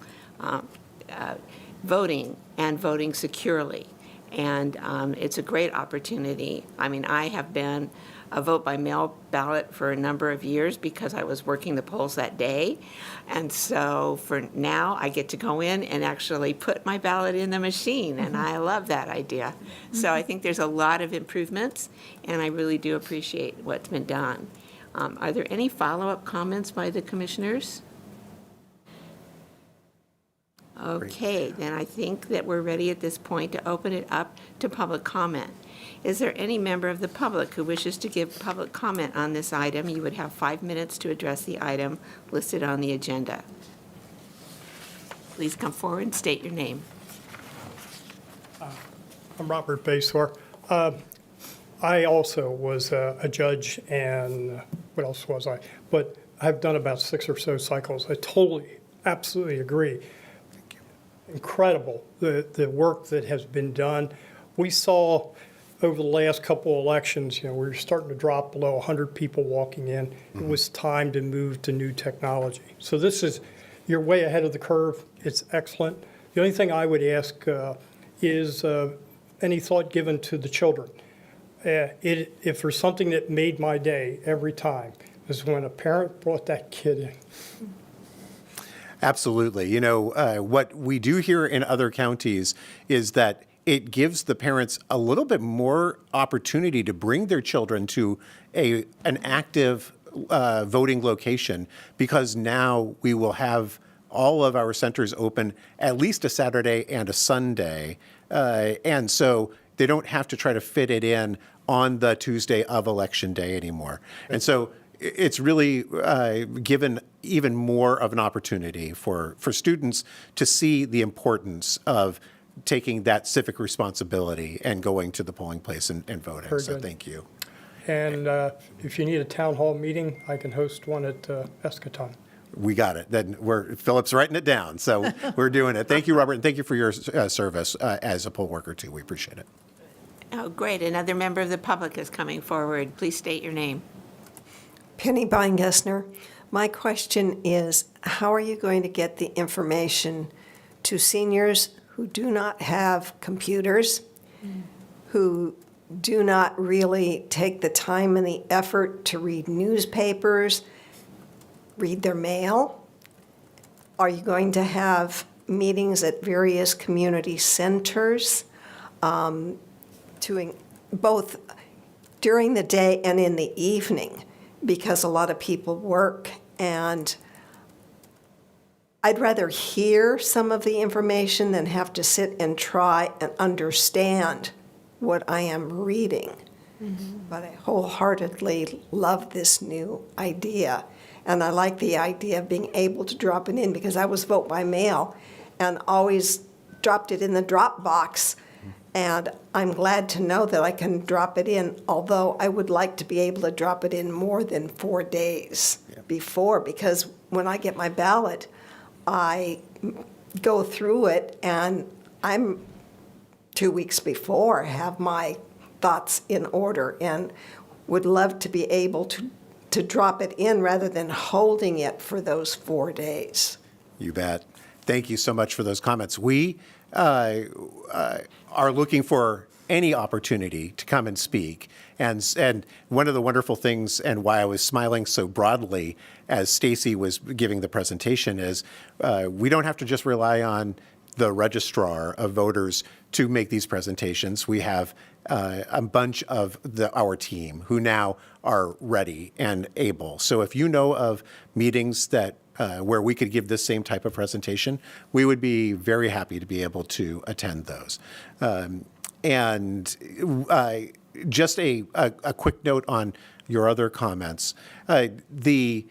voting and voting securely. And it's a great opportunity. I mean, I have been a vote-by-mail ballot for a number of years because I was working the polls that day. And so for now, I get to go in and actually put my ballot in the machine, and I love that idea. So I think there's a lot of improvements, and I really do appreciate what's been done. Are there any follow-up comments by the commissioners? Okay, then I think that we're ready at this point to open it up to public comment. Is there any member of the public who wishes to give public comment on this item? You would have 5 minutes to address the item listed on the agenda. Please come forward and state your name. I'm Robert Basor. I also was a judge, and what else was I? But I've done about 6 or so cycles. I totally, absolutely agree. Incredible, the work that has been done. We saw over the last couple elections, we were starting to drop below 100 people walking in. It was time to move to new technology. So you're way ahead of the curve. It's excellent. The only thing I would ask is any thought given to the children. If there's something that made my day every time, is when a parent brought that kid in. Absolutely. What we do here in other counties is that it gives the parents a little bit more opportunity to bring their children to an active voting location, because now we will have all of our centers open at least a Saturday and a Sunday. And so they don't have to try to fit it in on the Tuesday of Election Day anymore. And so it's really given even more of an opportunity for students to see the importance of taking that civic responsibility and going to the polling place and voting. Very So good. thank you. And if you need a town hall meeting, I can host one at Eschaton. We got it. Then Philip's writing it down, so we're doing it. Thank you, Robert, and thank you for your service as a poll worker, too. We appreciate it. Oh, great. Another member of the public is coming forward. Please state your name. Penny Beingessner. My question is, how are you going to get the information to seniors who do not have computers, who do not really take the time and the effort to read newspapers, read their mail? Are you going to have meetings at various community centers both during the day and in the evening? Because a lot of people work, and I'd rather hear some of the information than have to sit and try and understand what I am reading. But I wholeheartedly love this new idea. And I like the idea of being able to drop it in, because I was vote by mail and always dropped it in the drop box. And I'm glad to know that I can drop it in, although I would like to be able to drop it in more than 4 days before, because when I get my ballot, I go through it and I'm 2 weeks before have my thoughts in order, and would love to be able to drop it in rather than holding it for those 4 days. You bet. Thank you so much for those comments. We are looking for any opportunity to come and speak. And one of the wonderful things, and why I was smiling so broadly as Stacy was giving the presentation, is we don't have to just rely on the registrar of voters to make these presentations. We have a bunch of our team who now are ready and able. So if you know of meetings that where we could give this same type of presentation, we would be very happy to be able to attend those. And just a quick note on your other comments. The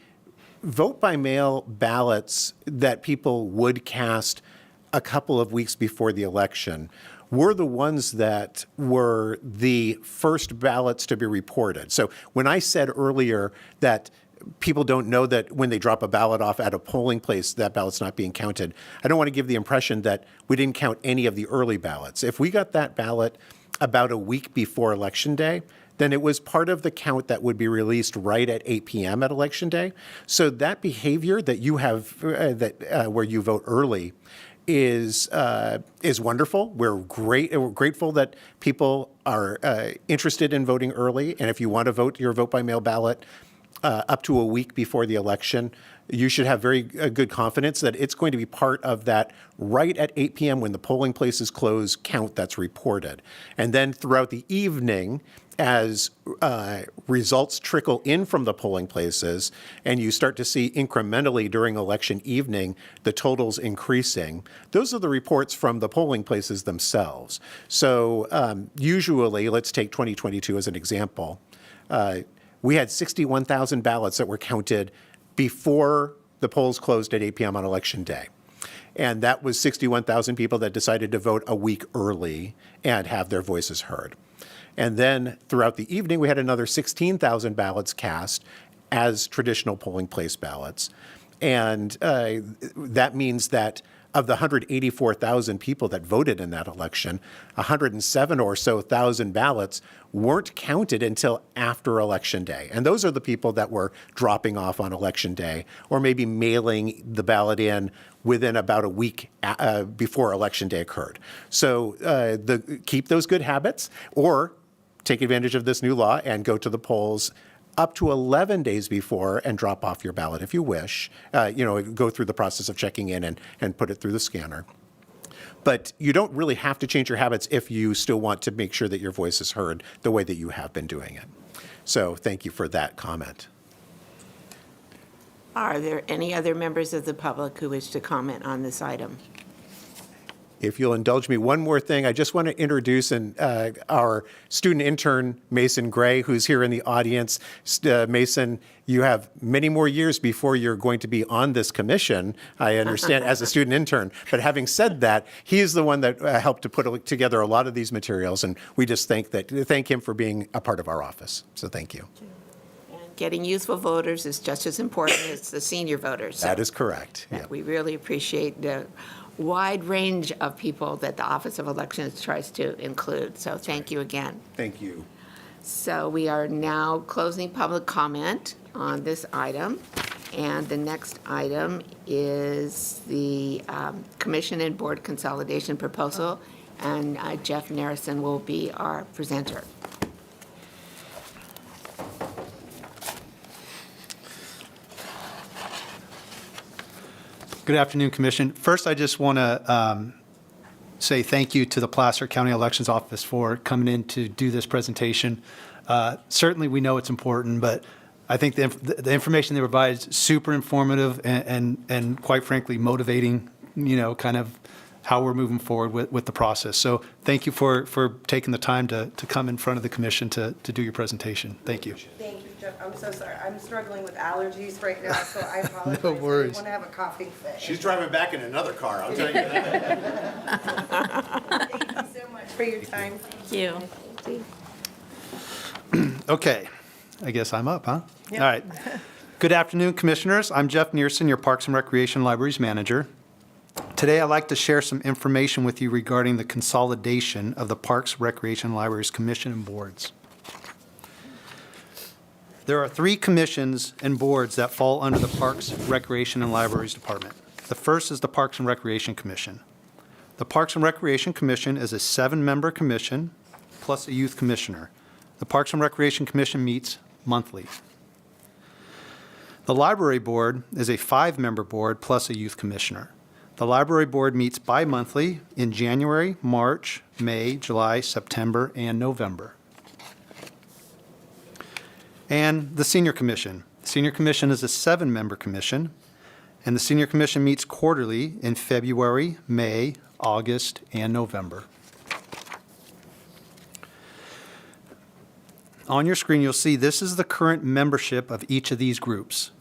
vote-by-mail ballots that people would cast a couple of weeks before the election were the ones that were the first ballots to be reported. So when I said earlier that people don't know that when they drop a ballot off at a polling place, that ballot's not being counted, I don't want to give the impression that we didn't count any of the early ballots. If we got that ballot about a week before Election Day, then it was part of the count that would be released right at 8 p.m. at Election Day. So that behavior that you have, where you vote early, is wonderful. We're grateful that people are interested in voting early. And if you want to vote your vote by mail ballot up to a week before the election, you should have very good confidence that it's going to be part of that right at 8 p.m. when the polling places close count that's reported. And then throughout the evening, as results trickle in from the polling places and you start to see incrementally during election evening the totals increasing, those are the reports from the polling places themselves. So usually, let's take 2022 as an example, we had 61,000 ballots that were counted before the polls closed at 8 p.m. on Election Day. And that was 61,000 people that decided to vote a week early and have their voices heard. And then throughout the evening, we had another 16,000 ballots cast as traditional polling place ballots. And that means that of the 184,000 people that voted in that election, 107 or so thousand ballots weren't counted until after Election Day. And those are the people that were dropping off on Election Day or maybe mailing the ballot in within about a week before Election Day occurred. So keep those good habits, or take advantage of this new law and go to the polls up to 11 days before and drop off your ballot if you wish. Go through the process of checking in and put it through the scanner. But you don't really have to change your habits if you still want to make sure that your voice is heard the way that you have been doing it. So thank you for that comment. Are there any other members of the public who wish to comment on this item? If you'll indulge me, one more thing. I just want to introduce our student intern, Mason Gray, who's here in the audience. Mason, you have many more years before you're going to be on this commission, I understand, as a student intern. But having said that, he is the one that helped to put together a lot of these materials, and we just thank him for being a part of our office. So thank you. Getting youthful voters is just as important as the senior voters. That is correct. Yeah. We really appreciate the wide range of people that the Office of Elections tries to include. So thank you again. Thank you. So we are now closing public comment on this item. And the next item is the Commission and Board Consolidation Proposal. And Jeff Narrison will be our presenter. Good afternoon, Commission. First, I just want to say thank you to the Placer County Elections Office for coming in to do this presentation. Certainly, we know it's important, but I think the information they provide is super informative and quite frankly, motivating, kind of how we're moving forward with the process. So thank you for taking the time to come in front of the Commission to do your presentation. Thank you. Thank you, Jeff. I'm so sorry. I'm struggling with allergies right now, so I apologize. No worries. I want to have a coughing fit. She's driving back in another car, I'll tell you that. Thank you so much for your time. Thank you. Okay, I guess I'm up, huh? All right. Good afternoon, Commissioners. I'm Jeff Nearson, your Parks and Recreation Libraries Manager. Today, I'd like to share some information with you regarding the consolidation of the Parks, Recreation, Libraries Commission and boards. There are 3 commissions and boards that fall under the Parks, Recreation, and Libraries Department. The first is the Parks and Recreation Commission. The Parks and Recreation Commission is a 7-member commission plus a youth commissioner. The Parks and Recreation Commission meets monthly. The Library Board is a 5-member board plus a youth commissioner. The Library Board meets bi-monthly in January, March, May, July, September, and November. And the Senior Commission. The Senior Commission is a 7-member commission, and the Senior Commission meets quarterly in February, May, August, and November. On your screen, you'll see this is the current membership of each of these groups.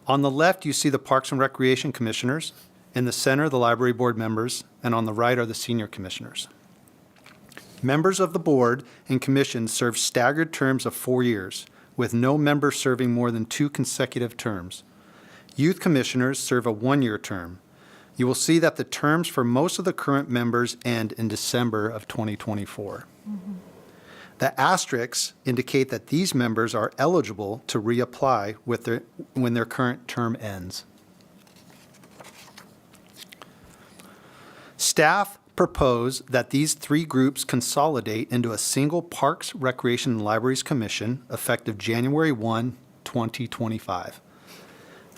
On the left, you see the Parks and Recreation Commissioners. In the center, the Library Board members, and on the right are the Senior Commissioners. Members of the board and commission serve staggered terms of 4 years, with no member serving more than 2 consecutive terms. Youth commissioners serve a 1-year term. You will see that the terms for most of the current members end in December of 2024. Mm-hmm. The asterisks indicate that these members are eligible to reapply when their current term ends. Staff propose that these three groups consolidate into a single Parks, Recreation, and Libraries Commission effective January 1, 2025.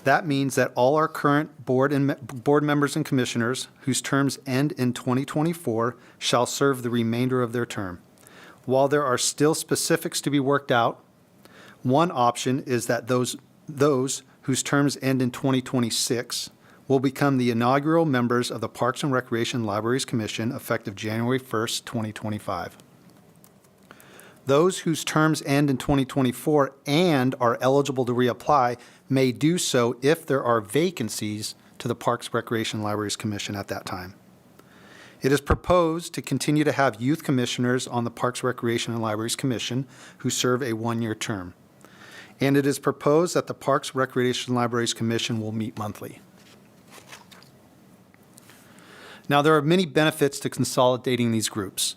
That means that all our current board members and commissioners whose terms end in 2024 shall serve the remainder of their term. While there are still specifics to be worked out, one option is that those whose terms end in 2026 will become the inaugural members of the Parks and Recreation Libraries Commission effective January 1st, 2025. Those whose terms end in 2024 and are eligible to reapply may do so if there are vacancies to the Parks, Recreation Libraries Commission at that time. It is proposed to continue to have youth commissioners on the Parks, Recreation, and Libraries Commission who serve a one-year term. And it is proposed that the Parks, Recreation, and Libraries Commission will meet monthly. Now, there are many benefits to consolidating these groups.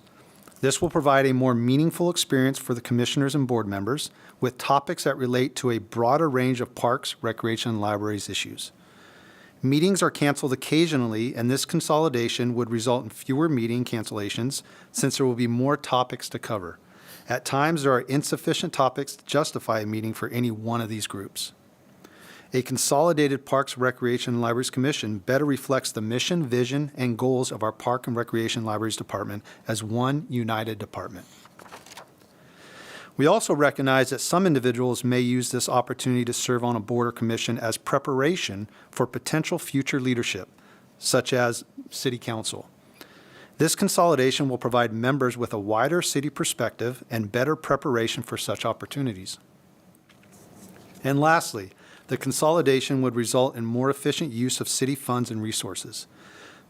This will provide a more meaningful experience for the commissioners and board members with topics that relate to a broader range of parks, recreation, and libraries issues. Meetings are canceled occasionally, and this consolidation would result in fewer meeting cancellations since there will be more topics to cover. At times, there are insufficient topics to justify a meeting for any one of these groups. A consolidated Parks, Recreation, and Libraries Commission better reflects the mission, vision, and goals of our Park and Recreation Libraries Department as one united department. We also recognize that some individuals may use this opportunity to serve on a board or commission as preparation for potential future leadership, such as City Council. This consolidation will provide members with a wider city perspective and better preparation for such opportunities. And lastly, the consolidation would result in more efficient use of city funds and resources.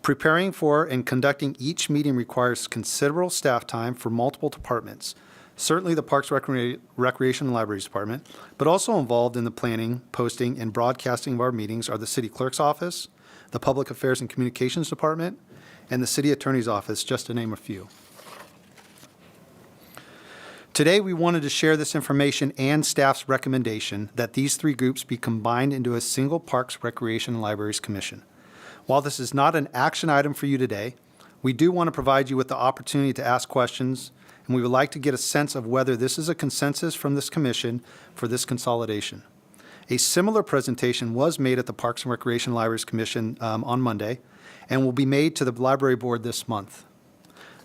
Preparing for and conducting each meeting requires considerable staff time for multiple departments, certainly the Parks, Recreation, and Libraries Department, but also involved in the planning, posting, and broadcasting of our meetings are the City Clerk's Office, the Public Affairs and Communications Department, and the City Attorney's Office, just to name a few. Today, we wanted to share this information and staff's recommendation that these three groups be combined into a single Parks, Recreation, and Libraries Commission. While this is not an action item for you today, we do want to provide you with the opportunity to ask questions, and we would like to get a sense of whether this is a consensus from this commission for this consolidation. A similar presentation was made at the Parks and Recreation Libraries Commission on Monday and will be made to the Library Board this month.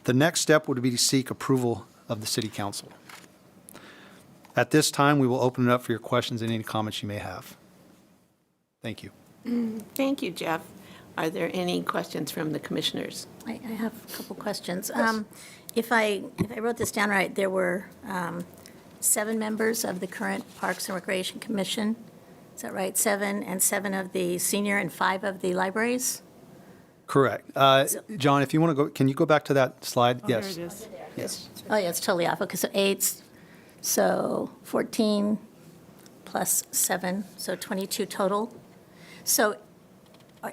The next step would be to seek approval of the City Council. At this time, we will open it up for your questions and any comments you may have. Thank you. Thank you, Jeff. Are there any questions from the commissioners? I have a couple questions. If I wrote this down right, there were 7 members of the current Parks and Recreation Commission. Is that right? 7 and 7 of the senior and 5 of the libraries? Correct. John, if you want to go, can you go back to that slide? Yes. There it is. Yes. Oh, yeah, it's totally off. Okay, so 8, so 14 plus 7, so 22 total. So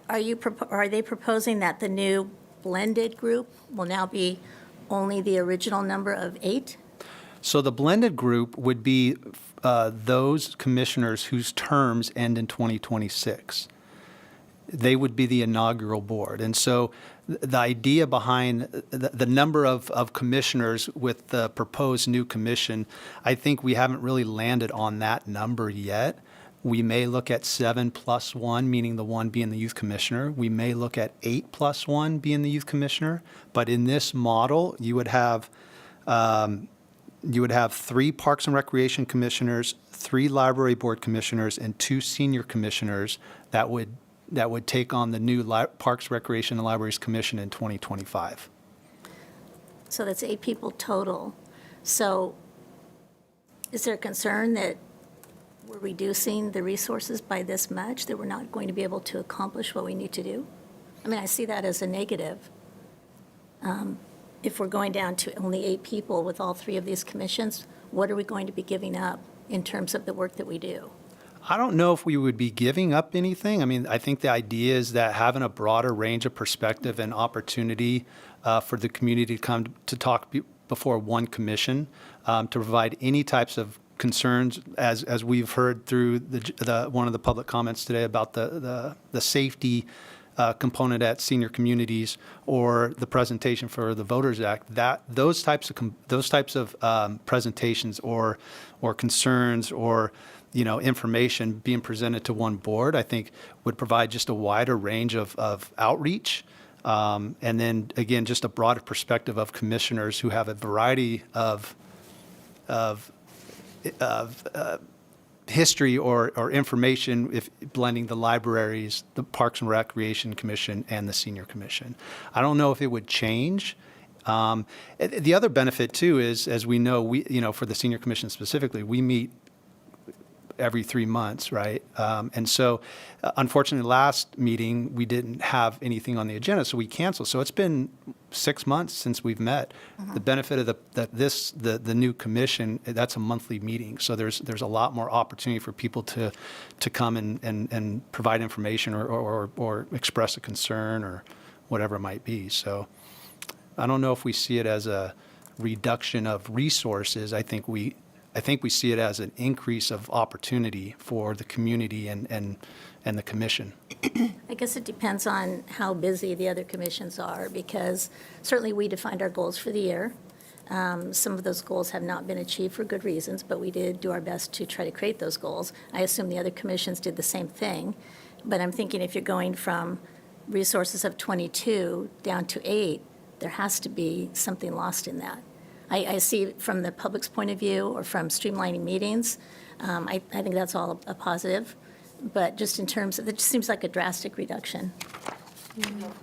are they proposing that the new blended group will now be only the original number of 8? So the blended group would be those commissioners whose terms end in 2026. They would be the inaugural board. And so the idea behind the number of commissioners with the proposed new commission, I think we haven't really landed on that number yet. We may look at 7 plus 1, meaning the 1 being the youth commissioner. We may look at 8 plus 1 being the youth commissioner. But in this model, you would have 3 Parks and Recreation commissioners, 3 Library Board commissioners, and 2 senior commissioners that would take on the new Parks, Recreation, and Libraries Commission in 2025. So that's 8 people total. So is there a concern that we're reducing the resources by this much, that we're not going to be able to accomplish what we need to do? I mean, I see that as a negative. If we're going down to only 8 people with all 3 of these commissions, what are we going to be giving up in terms of the work that we do? I don't know if we would be giving up anything. I mean, I think the idea is that having a broader range of perspective and opportunity for the community to come to talk before one commission, to provide any types of concerns, as we've heard through one of the public comments today about the safety component at Senior Communities or the presentation for the Voters Act, that those types of presentations or concerns or information being presented to one board, I think would provide just a wider range of outreach. And then again, just a broader perspective of commissioners who have a variety of history or information, if blending the libraries, the Parks and Recreation Commission, and the Senior Commission. I don't know if it would change. The other benefit too is, as we know, for the Senior Commission specifically, we meet every 3 months, right? And so, unfortunately, last meeting we didn't have anything on the agenda, so we canceled. So it's been 6 months since we've met. The benefit of the new commission, that's a monthly meeting, so there's a lot more opportunity for people to come and provide information or express a concern or whatever it might be. So I don't know if we see it as a reduction of resources. I think we see it as an increase of opportunity for the community and the commission. I guess it depends on how busy the other commissions are, because certainly we defined our goals for the year. Some of those goals have not been achieved for good reasons, but we did do our best to try to create those goals. I assume the other commissions did the same thing, but I'm thinking if you're going from resources of 22 down to 8, there has to be something lost in that. I see from the public's point of view or from streamlining meetings, I think that's all a positive. But just in terms of, it just seems like a drastic reduction,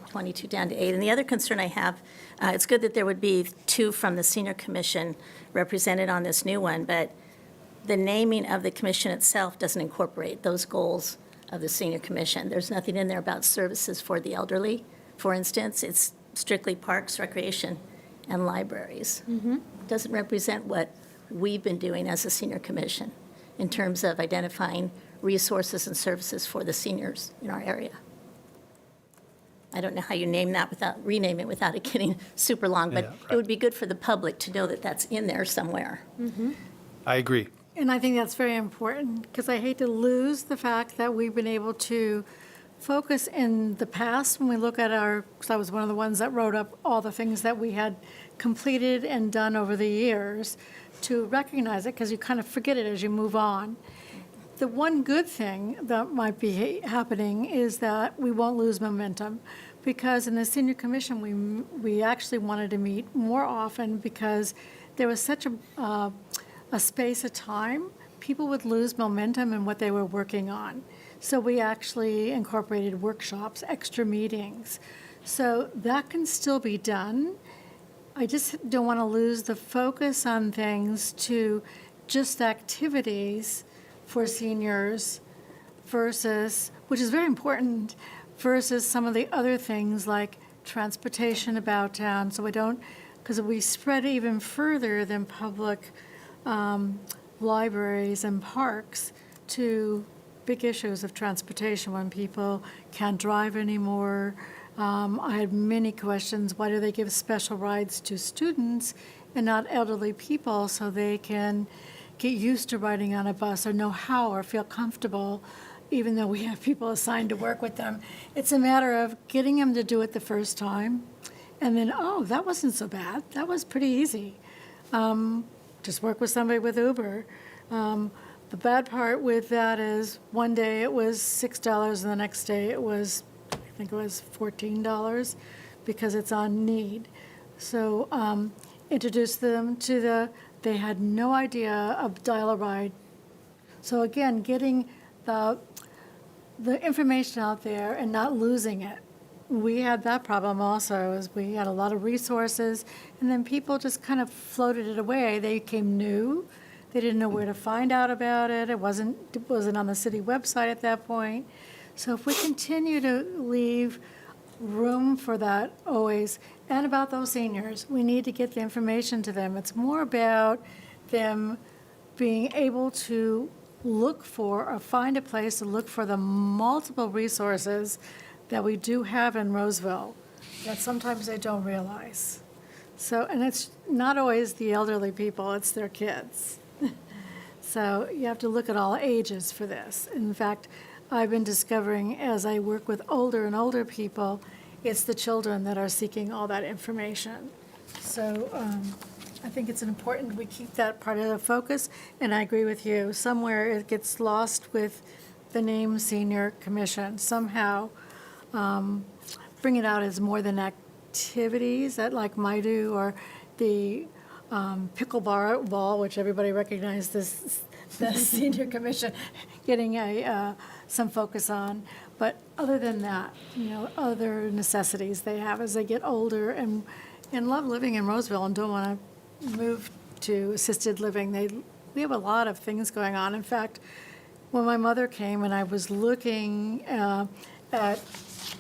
22 down to 8. And the other concern I have, it's good that there would be 2 from the Senior Commission represented on this new one, but the naming of the commission itself doesn't incorporate those goals of the Senior Commission. There's nothing in there about services for the elderly, for instance. It's strictly parks, recreation, and libraries. Doesn't represent what we've been doing as a Senior Commission in terms of identifying resources and services for the seniors in our area. I don't know how you rename it without it getting super long, but it would be good for the public to know that that's in there somewhere. I agree. And I think that's very important, because I hate to lose the fact that we've been able to focus in the past when we look at because I was one of the ones that wrote up all the things that we had completed and done over the years, to recognize it, because you kind of forget it as you move on. The one good thing that might be happening is that we won't lose momentum, because in the Senior Commission, we actually wanted to meet more often, because there was such a space of time, people would lose momentum in what they were working on. So we actually incorporated workshops, extra meetings. So that can still be done. I just don't want to lose the focus on things to just activities for seniors versus, which is very important, versus some of the other things like transportation about town. So we don't, because we spread even further than public libraries and parks to big issues of transportation when people can't drive anymore. I had many questions. Why do they give special rides to students and not elderly people, so they can get used to riding on a bus or know how or feel comfortable, even though we have people assigned to work with them? It's a matter of getting them to do it the first time, and then, oh, that wasn't so bad. That was pretty easy. Just work with somebody with Uber. The bad part with that is one day it was $6 and the next day it was, I think it was $14, because it's on need. So introduce them to they had no idea of dial-a-ride. So again, getting the information out there and not losing it. We had that problem also, is we had a lot of resources, and then people just kind of floated it away. They came new. They didn't know where to find out about it. It wasn't on the city website at that point. So if we continue to leave room for that always, and about those seniors, we need to get the information to them. It's more about them being able to look for or find a place to look for the multiple resources that we do have in Roseville that sometimes they don't realize. So, and it's not always the elderly people, it's their kids. So you have to look at all ages for this. In fact, I've been discovering as I work with older and older people, it's the children that are seeking all that information. So I think it's important we keep that part of the focus, and I agree with you. Somewhere it gets lost with the name Senior Commission. Somehow bring it out as more than activities that like MIDU or the pickleball, which everybody recognizes the Senior Commission getting some focus on. But other than that, other necessities they have as they get older and love living in Roseville and don't want to move to assisted living. We have a lot of things going on. In fact, when my mother came and I was looking at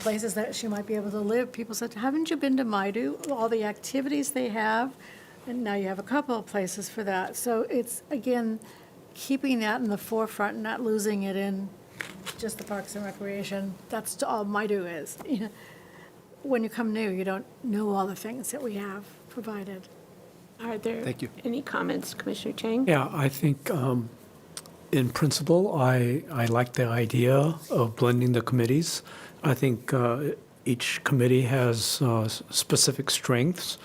places that she might be able to live, people said, haven't you been to Maidu? All the activities they have, and now you have a couple of places for that. So it's, again, keeping that in the forefront and not losing it in just the Parks and Recreation. That's all Maidu is. When you come new, you don't know all the things that we have provided. Are there Thank you. any comments, Commissioner Chang? Yeah, I think in principle, I like the idea of blending the committees. I think each committee has specific strengths.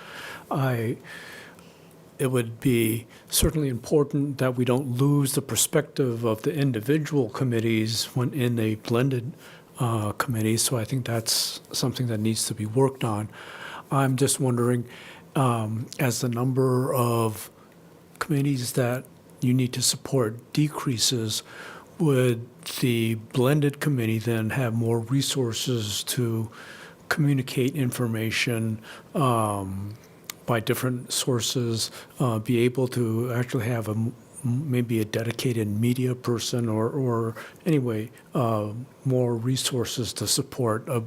It would be certainly important that we don't lose the perspective of the individual committees when in a blended committee. So I think that's something that needs to be worked on. I'm just wondering, as the number of committees that you need to support decreases, would the blended committee then have more resources to communicate information by different sources, be able to actually have maybe a dedicated media person or anyway, more resources to support a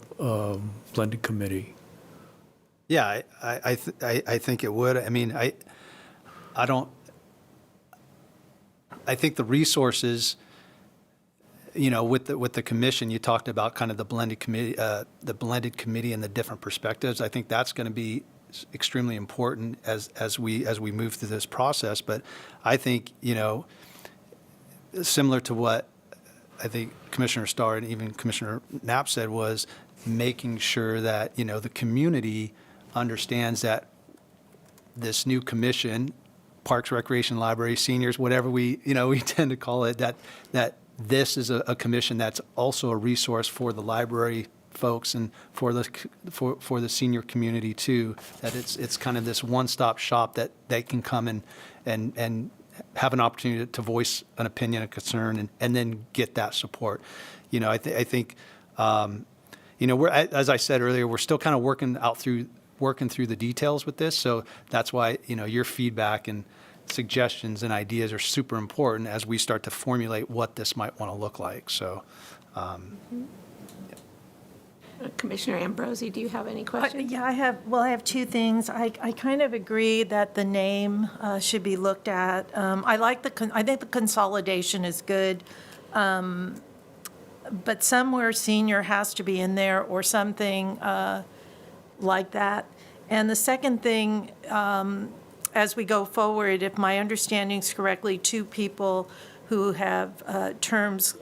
blended committee? Yeah, I think it would. I mean, I think the resources, with the commission, you talked about kind of the blended committee and the different perspectives. I think that's going to be extremely important as we move through this process. But I think, similar to what I think Commissioner Starr and even Commissioner Knapp said, was making sure that, the community understands that this new commission, Parks, Recreation, Library, Seniors, whatever we tend to call it, that this is a commission that's also a resource for the library folks and for the senior community too, that it's kind of this one-stop shop that they can come and have an opportunity to voice an opinion, a concern, and then get that support. I think we're, as I said earlier, we're still kind of working through the details with this. So that's why, your feedback and suggestions and ideas are super important as we start to formulate what this might want to look like. So, Commissioner Ambrosi, do you have any questions? Yeah, I have two things. I kind of agree that the name should be looked at. I think the consolidation is good. But somewhere senior has to be in there or something like that. And the second thing, as we go forward, if my understanding is correctly, two people who have terms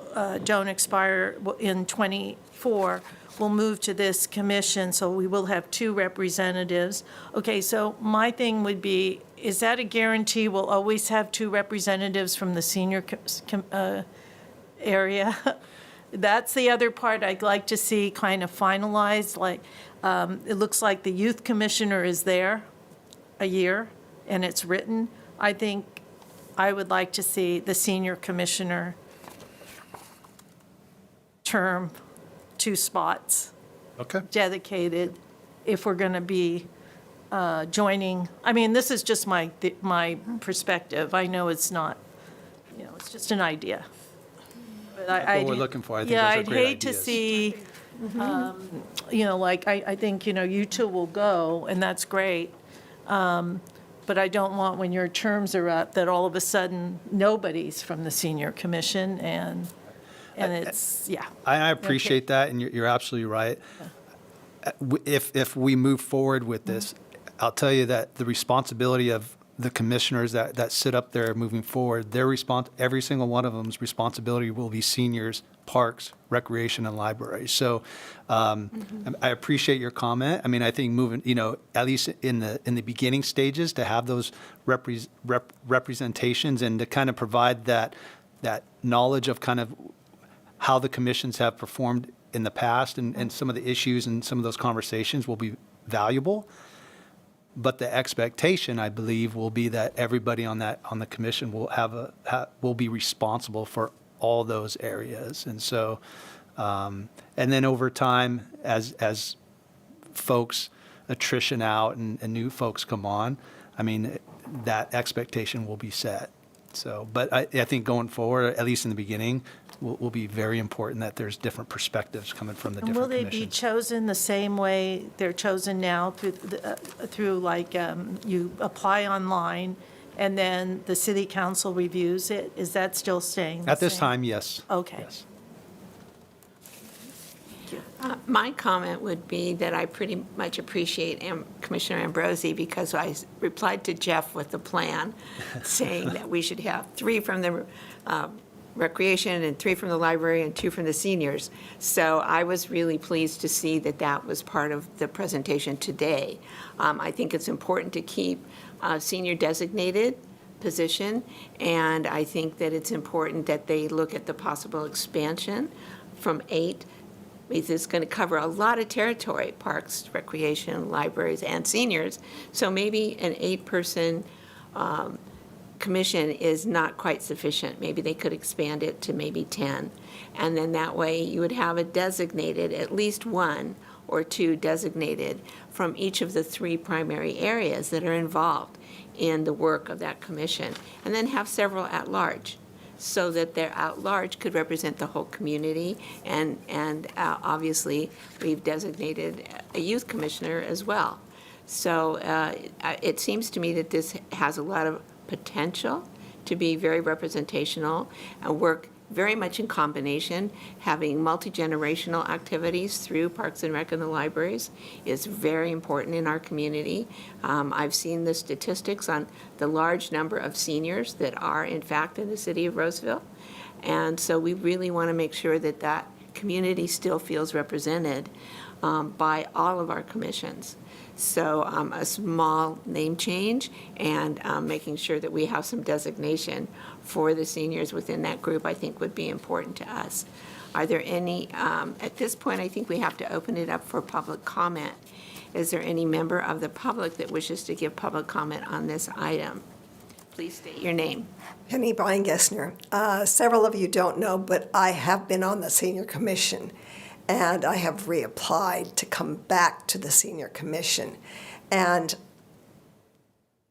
don't expire in '24 will move to this commission, so we will have two representatives. Okay, so my thing would be, is that a guarantee we'll always have two representatives from the senior area? That's the other part I'd like to see kind of finalized, like, it looks like the youth commissioner is there a year, and it's written. I think I would like to see the senior commissioner term, 2 spots okay. dedicated, if we're going to be joining. I mean, this is just my perspective. I know it's not, it's just an idea. But That's what we're looking for. I think those are great I'd hate to ideas. see, I think, you two will go, and that's great. But I don't want, when your terms are up, that all of a sudden, nobody's from the senior commission, and it's, yeah. I appreciate that, and you're absolutely right. If we move forward with this, I'll tell you that the responsibility of the commissioners that sit up there moving forward, every single one of them's responsibility will be seniors parks, recreation, and libraries. So I appreciate your comment. I mean, I think moving, at least in the beginning stages, to have those representations and to kind of provide that knowledge of kind of how the commissions have performed in the past and some of the issues and some of those conversations will be valuable. But the expectation, I believe, will be that everybody on the commission will will be responsible for all those areas. And so, and then over time, as folks attrition out and new folks come on, I mean, that expectation will be set. So, but I think going forward, at least in the beginning, will be very important that there's different perspectives coming from the And different will they commissions. be chosen the same way they're chosen now through like, you apply online and then the city council reviews it? Is that still staying the At this same? time, yes. Okay. Yes. My comment would be that I pretty much appreciate Commissioner Ambrosi because I replied to Jeff with a plan saying that we should have 3 from the recreation and 3 from the library and 2 from the seniors. So I was really pleased to see that that was part of the presentation today. I think it's important to keep senior designated position, and I think that it's important that they look at the possible expansion from 8. It's going to cover a lot of territory, parks, recreation, libraries, and seniors. So maybe an 8-person commission is not quite sufficient. Maybe they could expand it to maybe 10. And then that way you would have a designated, at least 1 or 2 designated from each of the 3 primary areas that are involved in the work of that commission. And then have several at large, so that their at-large could represent the whole community. And obviously, we've designated a youth commissioner as well. So it seems to me that this has a lot of potential to be very representational and work very much in combination. Having multi-generational activities through Parks and Rec and the libraries is very important in our community. I've seen the statistics on the large number of seniors that are in fact in the city of Roseville. And so we really want to make sure that that community still feels represented by all of our commissions. So a small name change and making sure that we have some designation for the seniors within that group, I think would be important to us. Are there any, at this point, I think we have to open it up for public comment. Is there any member of the public that wishes to give public comment on this item? Please state your name. Penny Beingessner. Several of you don't know, but I have been on the Senior Commission, and I have reapplied to come back to the Senior Commission. And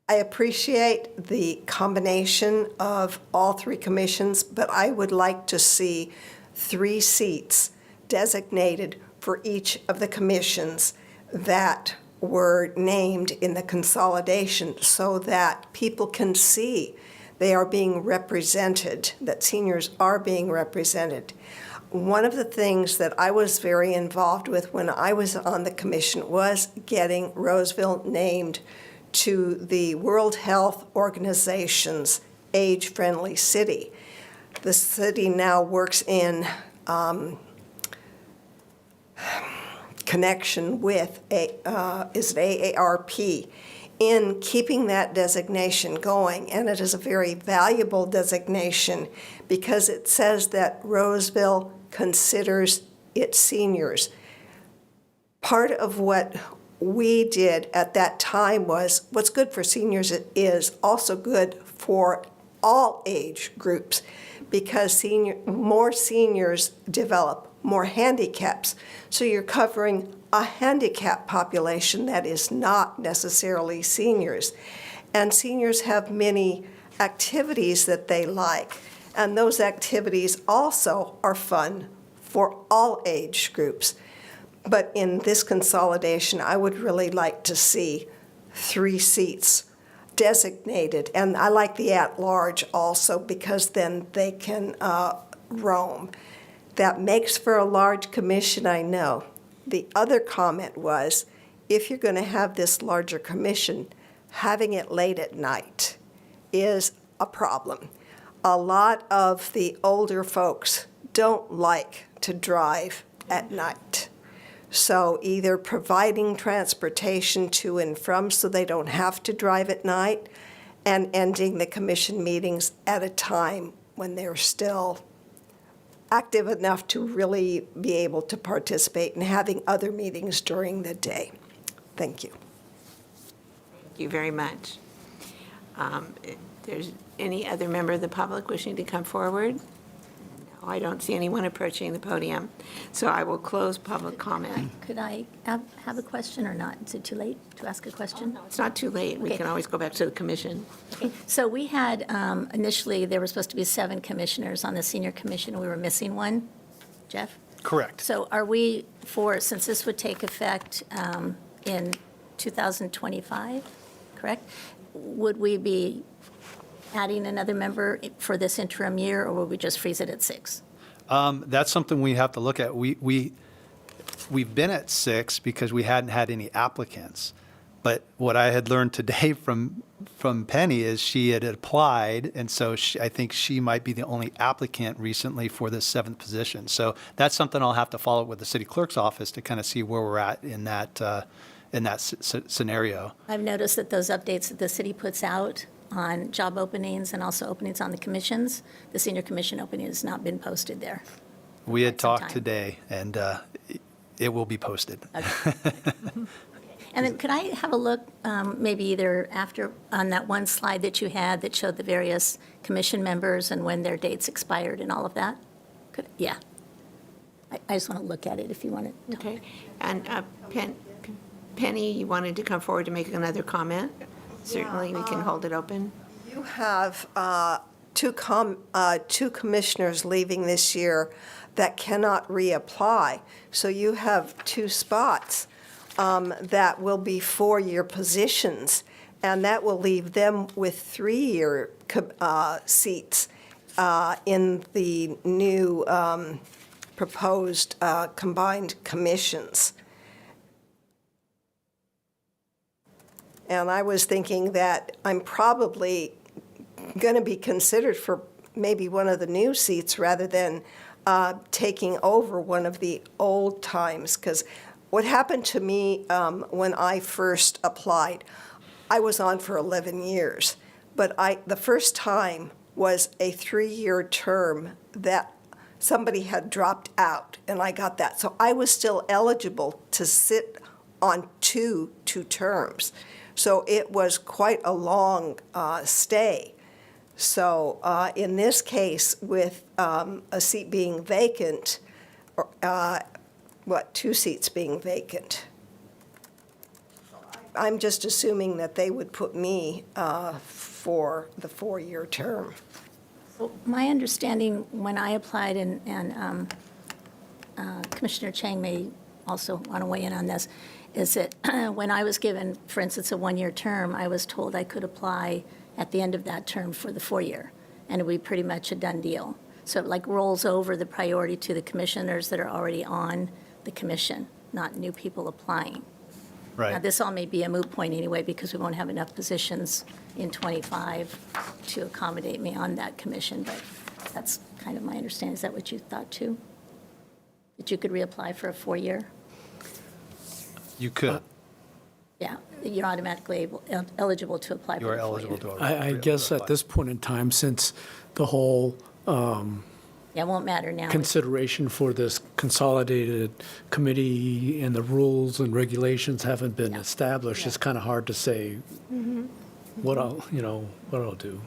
I appreciate the combination of all 3 commissions, but I would like to see 3 seats designated for each of the commissions that were named in the consolidation so that people can see they are being represented, that seniors are being represented. One of the things that I was very involved with when I was on the commission was getting Roseville named to the World Health Organization's age-friendly city. The city now works in connection with AARP in keeping that designation going, and it is a very valuable designation because it says that Roseville considers its seniors. Part of what we did at that time was what's good for seniors is also good for all age groups because more seniors develop more handicaps. So you're covering a handicap population that is not necessarily seniors. And seniors have many activities that they like, and those activities also are fun for all age groups. But in this consolidation, I would really like to see 3 seats designated. And I like the at-large also because then they can roam. That makes for a large commission, I know. The other comment was, if you're going to have this larger commission, having it late at night is a problem. A lot of the older folks don't like to drive at night. So either providing transportation to and from so they don't have to drive at night, and ending the commission meetings at a time when they're still active enough to really be able to participate, and having other meetings during the day. Thank you. Thank you very much. If there's any other member of the public wishing to come forward? No, I don't see anyone approaching the podium, so I will close public comment. Could I have a question or not? Is it too late to ask a question? It's not too late. We Okay. can always go back to the commission. So we had, initially, there were supposed to be 7 commissioners on the senior commission. We were missing one. Jeff? Correct. So are we since this would take effect in 2025, correct? Would we be adding another member for this interim year, or would we just freeze it at 6? That's something we have to look at. We've been at 6 because we hadn't had any applicants. But what I had learned today from Penny is she had applied, and so I think she might be the only applicant recently for this 7th position. So that's something I'll have to follow up with the city clerk's office to kind of see where we're at in that scenario. I've noticed that those updates that the city puts out on job openings and also openings on the commissions, the senior commission opening has not been posted there. We had Quite some talked time. today, and it will be posted. And then could I have a look, maybe either after, on that one slide that you had that showed the various commission members and when their dates expired and all of that? Yeah. I just want to look at it if you want to. Okay. And Penny, you wanted to come forward to make another comment? Certainly, we can hold it open. You have two commissioners leaving this year that cannot reapply. So you have 2 spots that will be 4-year positions, and that will leave them with 3-year seats in the new proposed combined commissions. And I was thinking that I'm probably going to be considered for maybe one of the new seats rather than taking over one of the old times. Because what happened to me when I first applied, I was on for 11 years. But the first time was a 3-year term that somebody had dropped out, and I got that. So I was still eligible to sit on two terms. So it was quite a long stay. So in this case, with a seat being vacant, 2 seats being vacant, I'm just assuming that they would put me for the 4-year term. So my understanding when I applied, and Commissioner Chang may also want to weigh in on this, is that when I was given, for instance, a 1-year term, I was told I could apply at the end of that term for the 4-year, and it would be pretty much a done deal. So it like rolls over the priority to the commissioners that are already on the commission, not new people applying. Now, Right. this all may be a moot point anyway, because we won't have enough positions in '25 to accommodate me on that commission, but that's kind of my understanding. Is that what you thought too? That you could reapply for a 4-year? You could. Yeah, you're automatically eligible to apply for You the are 4-year. eligible to. I guess at this point in time, since the whole Yeah, it won't matter now. consideration for this consolidated committee and the rules and regulations haven't been established, it's kind of hard to say what I'll do.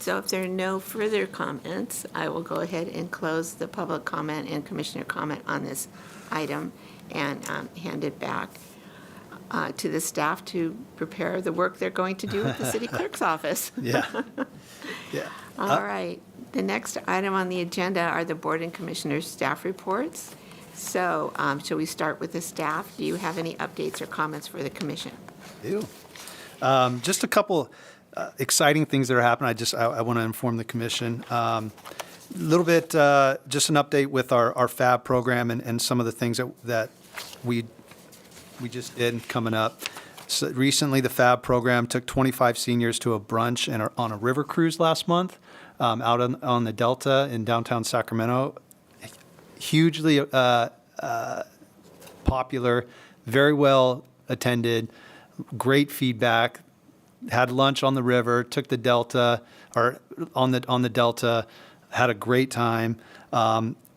So if there are no further comments, I will go ahead and close the public comment and commissioner comment on this item and hand it back to the staff to prepare the work they're going to do at the city clerk's office. Yeah. Yeah. All right. The next item on the agenda are the board and commissioners' staff reports. So shall we start with the staff? Do you have any updates or comments for the commission? Do. Just a couple exciting things that are happening. I want to inform the commission. A little bit, just an update with our FAB program and some of the things that we just did coming up. So recently, the FAB program took 25 seniors to a brunch and on a river cruise last month out on the Delta in downtown Sacramento. Hugely popular, very well attended, great feedback. Had lunch on the river, took the Delta, or on the Delta, had a great time.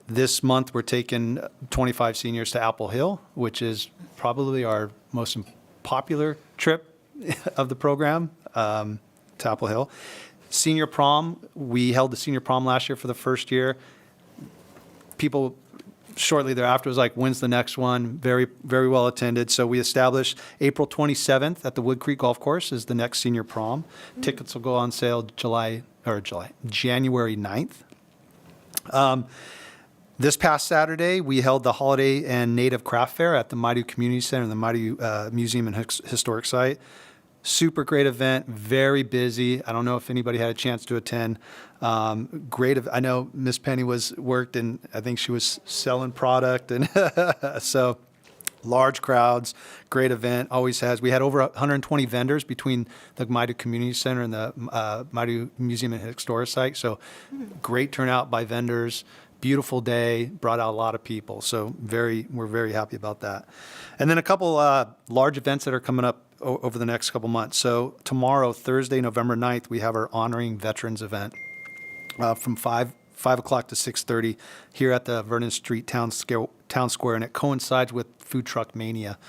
This month, we're taking 25 seniors to Apple Hill, which is probably our most popular trip of the program, to Apple Hill. Senior prom, we held the senior prom last year for the first year. People shortly thereafter was like, when's the next one? Very, very well attended. So we established April 27th at the Wood Creek Golf Course is the next senior prom. Tickets will go on sale January 9th. This past Saturday, we held the Holiday and Native Craft Fair at the Maidu Community Center and the Maidu Museum and Historic Site. Super great event, very busy. I don't know if anybody had a chance to attend. I know Miss Penny worked and I think she was selling product, and so large crowds, great event, always has. We had over 120 vendors between the Maidu Community Center and the Maidu Museum and Historic Site. So great turnout by vendors. Beautiful day, brought out a lot of people. So we're very happy about that. And then a couple large events that are coming up over the next couple months. So tomorrow, Thursday, November 9th, we have our Honoring Veterans event from 5 o'clock to 6:30 here at the Vernon Street Town Square, and it coincides with Food Truck Mania.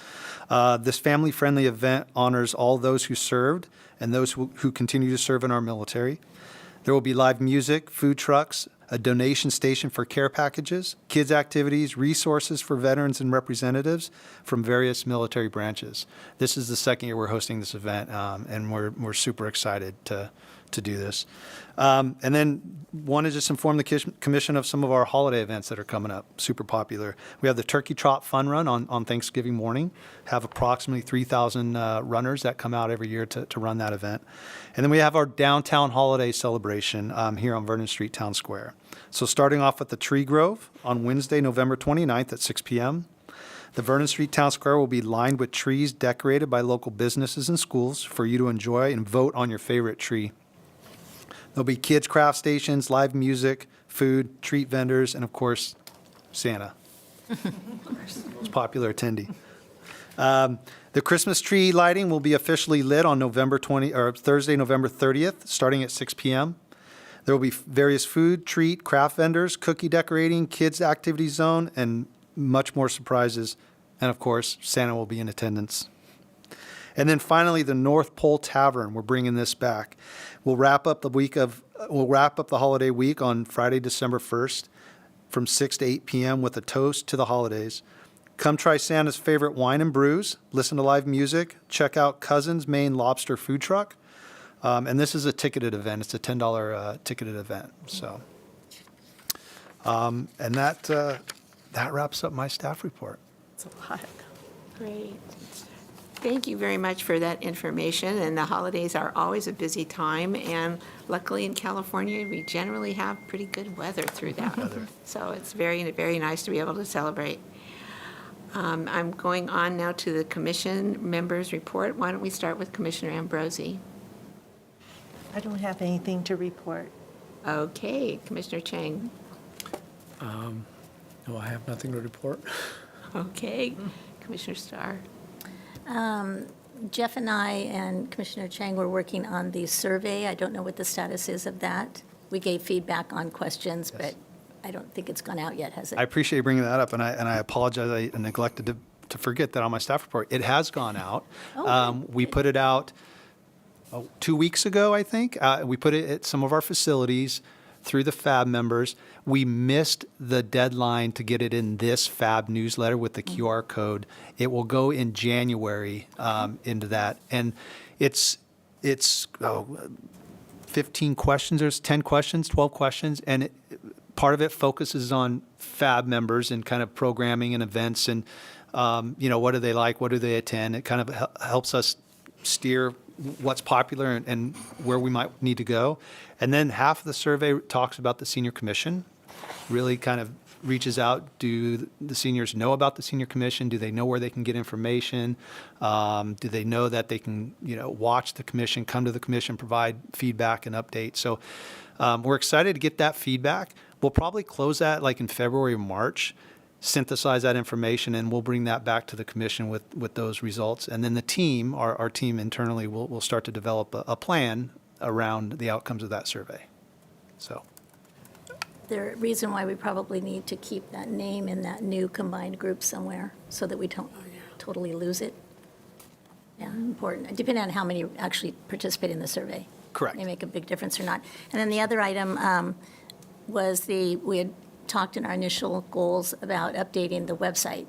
This family-friendly event honors all those who served and those who continue to serve in our military. There will be live music, food trucks, a donation station for care packages, kids' activities, resources for veterans and representatives from various military branches. This is the second year we're hosting this event, and we're super excited to do this. And then want to just inform the commission of some of our holiday events that are coming up, super popular. We have the Turkey Trot Fun Run on Thanksgiving morning, have approximately 3,000 runners that come out every year to run that event. And then we have our downtown holiday celebration here on Vernon Street Town Square. So starting off with the Tree Grove on Wednesday, November 29th at 6 p.m. The Vernon Street Town Square will be lined with trees decorated by local businesses and schools for you to enjoy and vote on your favorite tree. There'll be kids' craft stations, live music, food, treat vendors, and of course, Santa. Most popular attendee. The Christmas tree lighting will be officially lit on Thursday, November 30th, starting at 6 p.m. There will be various food, treat, craft vendors, cookie decorating, kids' activity zone, and much more surprises. And of course, Santa will be in attendance. And then finally, the North Pole Tavern. We're bringing this back. We'll wrap up the holiday week on Friday, December 1st, from 6 to 8 p.m. with a toast to the holidays. Come try Santa's favorite wine and brews. Listen to live music. Check out Cousin's Maine Lobster Food Truck. And this is a ticketed event. It's a $10 ticketed event. So, and that wraps up my staff report. It's a lot. Great. Thank you very much for that information. And the holidays are always a busy time. And luckily in California, we generally have pretty good weather through that. So it's very, very nice to be able to celebrate. I'm going on now to the commission members' report. Why don't we start with Commissioner Ambrosi? I don't have anything to report. Okay, Commissioner Chang. No, I have nothing to report. Okay, Commissioner Starr. Jeff and I and Commissioner Chang were working on the survey. I don't know what the status is of that. We gave feedback on questions, but I don't think it's gone out yet, has it? I appreciate you bringing that up, and I apologize. I neglected to forget that on my staff report. It has gone out. We put it out 2 weeks ago, I think. We put it at some of our facilities through the FAB members. We missed the deadline to get it in this FAB newsletter with the QR code. It will go in January into that. And it's 15 questions, there's 10 questions, 12 questions, and part of it focuses on FAB members and kind of programming and events and, what do they like, what do they attend. It kind of helps us steer what's popular and where we might need to go. And then half of the survey talks about the senior commission, really kind of reaches out, do the seniors know about the senior commission? Do they know where they can get information? Do they know that they can, watch the commission, come to the commission, provide feedback and updates? So we're excited to get that feedback. We'll probably close that like in February or March, synthesize that information, and we'll bring that back to the commission with those results. And then the team, our team internally, will start to develop a plan around the outcomes of that survey. So. The reason why we probably need to keep that name in that new combined group somewhere so that we don't totally lose it. Yeah, important, depending on how many actually participate in the survey. Correct. May make a big difference or not. And then the other item was we had talked in our initial goals about updating the website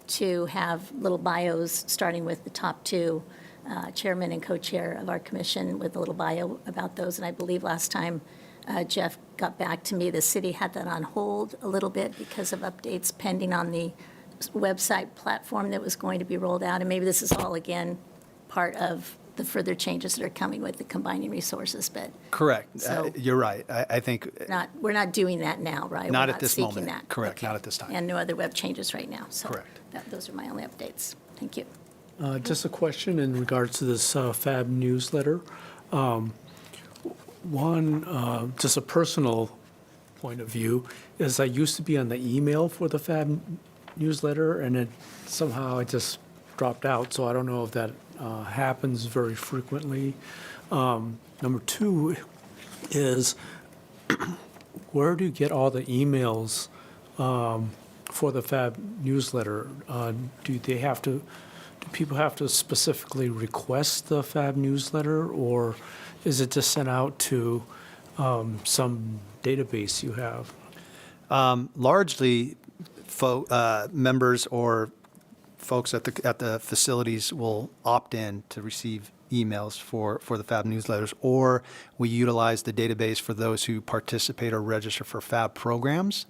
to have little bios, starting with the top two, chairman and co-chair of our commission, with a little bio about those. And I believe last time Jeff got back to me, the city had that on hold a little bit because of updates pending on the website platform that was going to be rolled out. And maybe this is all, again, part of the further changes that are coming with the combining resources, but. Correct. So- You're right. I think We're not doing that now, right? Not We're at this seeking moment. that. Correct, Okay. not at this time. And no other web changes right now, so. Correct. Those are my only updates. Thank you. Just a question in regards to this FAB newsletter. One, just a personal point of view, is I used to be on the email for the FAB newsletter, and it just dropped out, so I don't know if that happens very frequently. Number two is, where do you get all the emails for the FAB newsletter? Do people have to specifically request the FAB newsletter, or is it just sent out to some database you have? largely members or folks at the facilities will opt in to receive emails for the FAB newsletters, or we utilize the database for those who participate or register for FAB programs.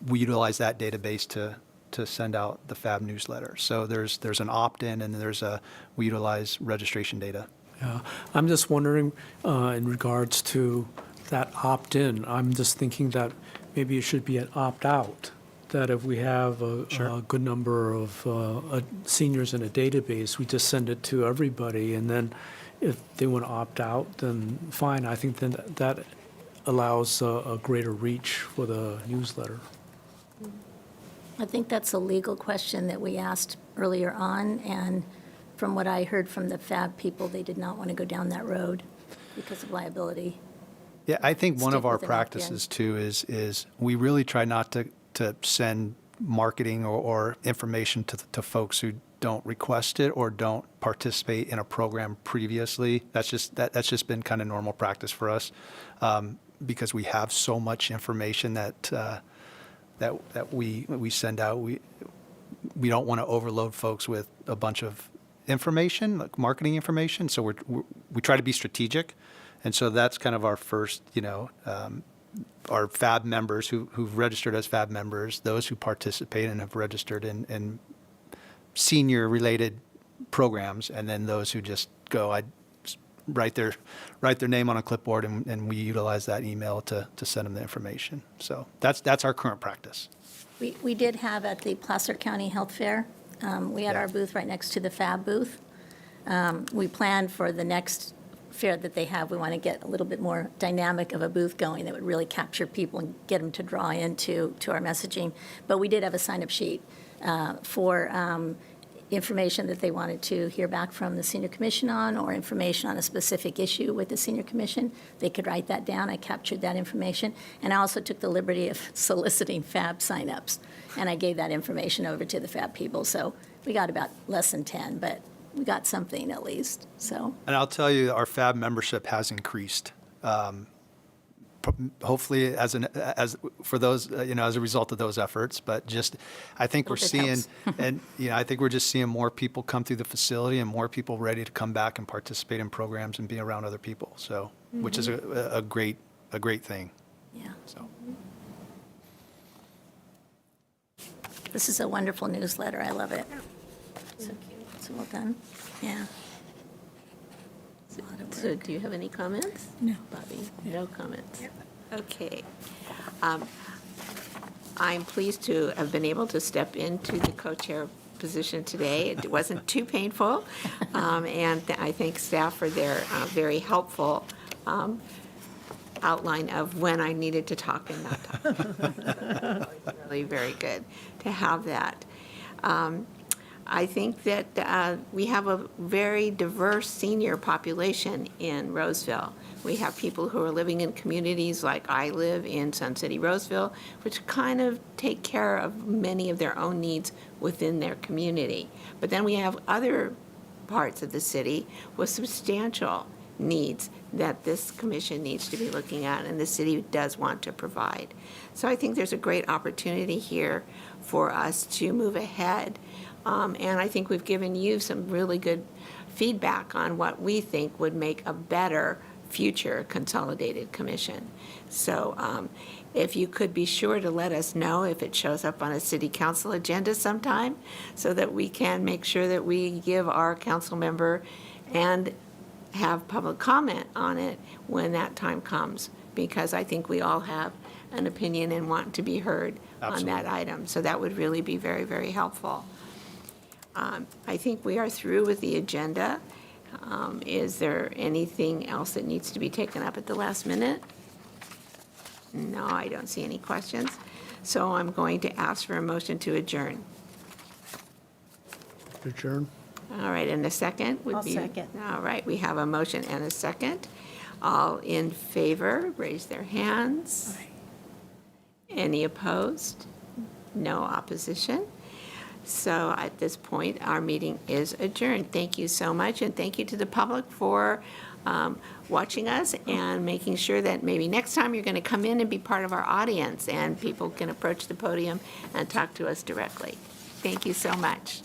We utilize that database to send out the FAB newsletter. So there's an opt-in, and we utilize registration data. Yeah, I'm just wondering, in regards to that opt-in, I'm just thinking that maybe it should be an opt-out, that if we have a good number of seniors in a database, we just send it to everybody, and then if they want to opt out, then fine. I think then that allows a greater reach for the newsletter. I think that's a legal question that we asked earlier on, and from what I heard from the FAB people, they did not want to go down that road because of liability. Yeah, I think one Stick of our with an opt-in. practices too is we really try not to send marketing or information to folks who don't request it or don't participate in a program previously. That's just been kind of normal practice for us, because we have so much information that we send out. We don't want to overload folks with a bunch of information, like marketing information. So we try to be strategic, and so that's kind of our first, our FAB members who've registered as FAB members, those who participate and have registered in senior-related programs, and then those who just go, write their name on a clipboard, and we utilize that email to send them the information. So that's our current practice. We did have at the Placer County Health Fair, we had our booth right next to the FAB booth. We planned for the next fair that they have, we want to get a little bit more dynamic of a booth going that would really capture people and get them to draw into our messaging. But we did have a sign-up sheet for information that they wanted to hear back from the Senior Commission on, or information on a specific issue with the Senior Commission. They could write that down. I captured that information. And I also took the liberty of soliciting FAB signups. And I gave that information over to the FAB people. So we got about less than 10, but we got something at least, so. And I'll tell you, our FAB membership has increased. Hopefully for those, as a result of those efforts, but just, I think we're seeing, and, I think we're just seeing more people come through the facility and more people ready to come back and participate in programs and be around other people. So, which is a great thing. Yeah. So. This is a wonderful newsletter. I love it. So cute. So well done. Yeah. So do you have any comments? No. Bobby, no comments. Okay. I'm pleased to have been able to step into the co-chair position today. It wasn't too painful, and I thank staff for their very helpful outline of when I needed to talk and not talk. Really very good to have that. I think that we have a very diverse senior population in Roseville. We have people who are living in communities like I live in Sun City, Roseville, which kind of take care of many of their own needs within their community. But then we have other parts of the city with substantial needs that this commission needs to be looking at, and the city does want to provide. So I think there's a great opportunity here for us to move ahead. And I think we've given you some really good feedback on what we think would make a better future consolidated commission. So if you could be sure to let us know if it shows up on a city council agenda sometime, so that we can make sure that we give our council member and have public comment on it when that time comes, because I think we all have an opinion and want to be heard on that item. So that would really be very, very helpful. I think we are through with the agenda. Is there anything else that needs to be taken up at the last minute? No, I don't see any questions. So I'm going to ask for a motion to adjourn. Adjourn. All right, and a second would I'll be? second. All right, we have a motion and a second. All in favor, raise their hands. Any opposed? No opposition. So at this point, our meeting is adjourned. Thank you so much, and thank you to the public for watching us and making sure that maybe next time you're going to come in and be part of our audience, and people can approach the podium and talk to us directly. Thank you so much.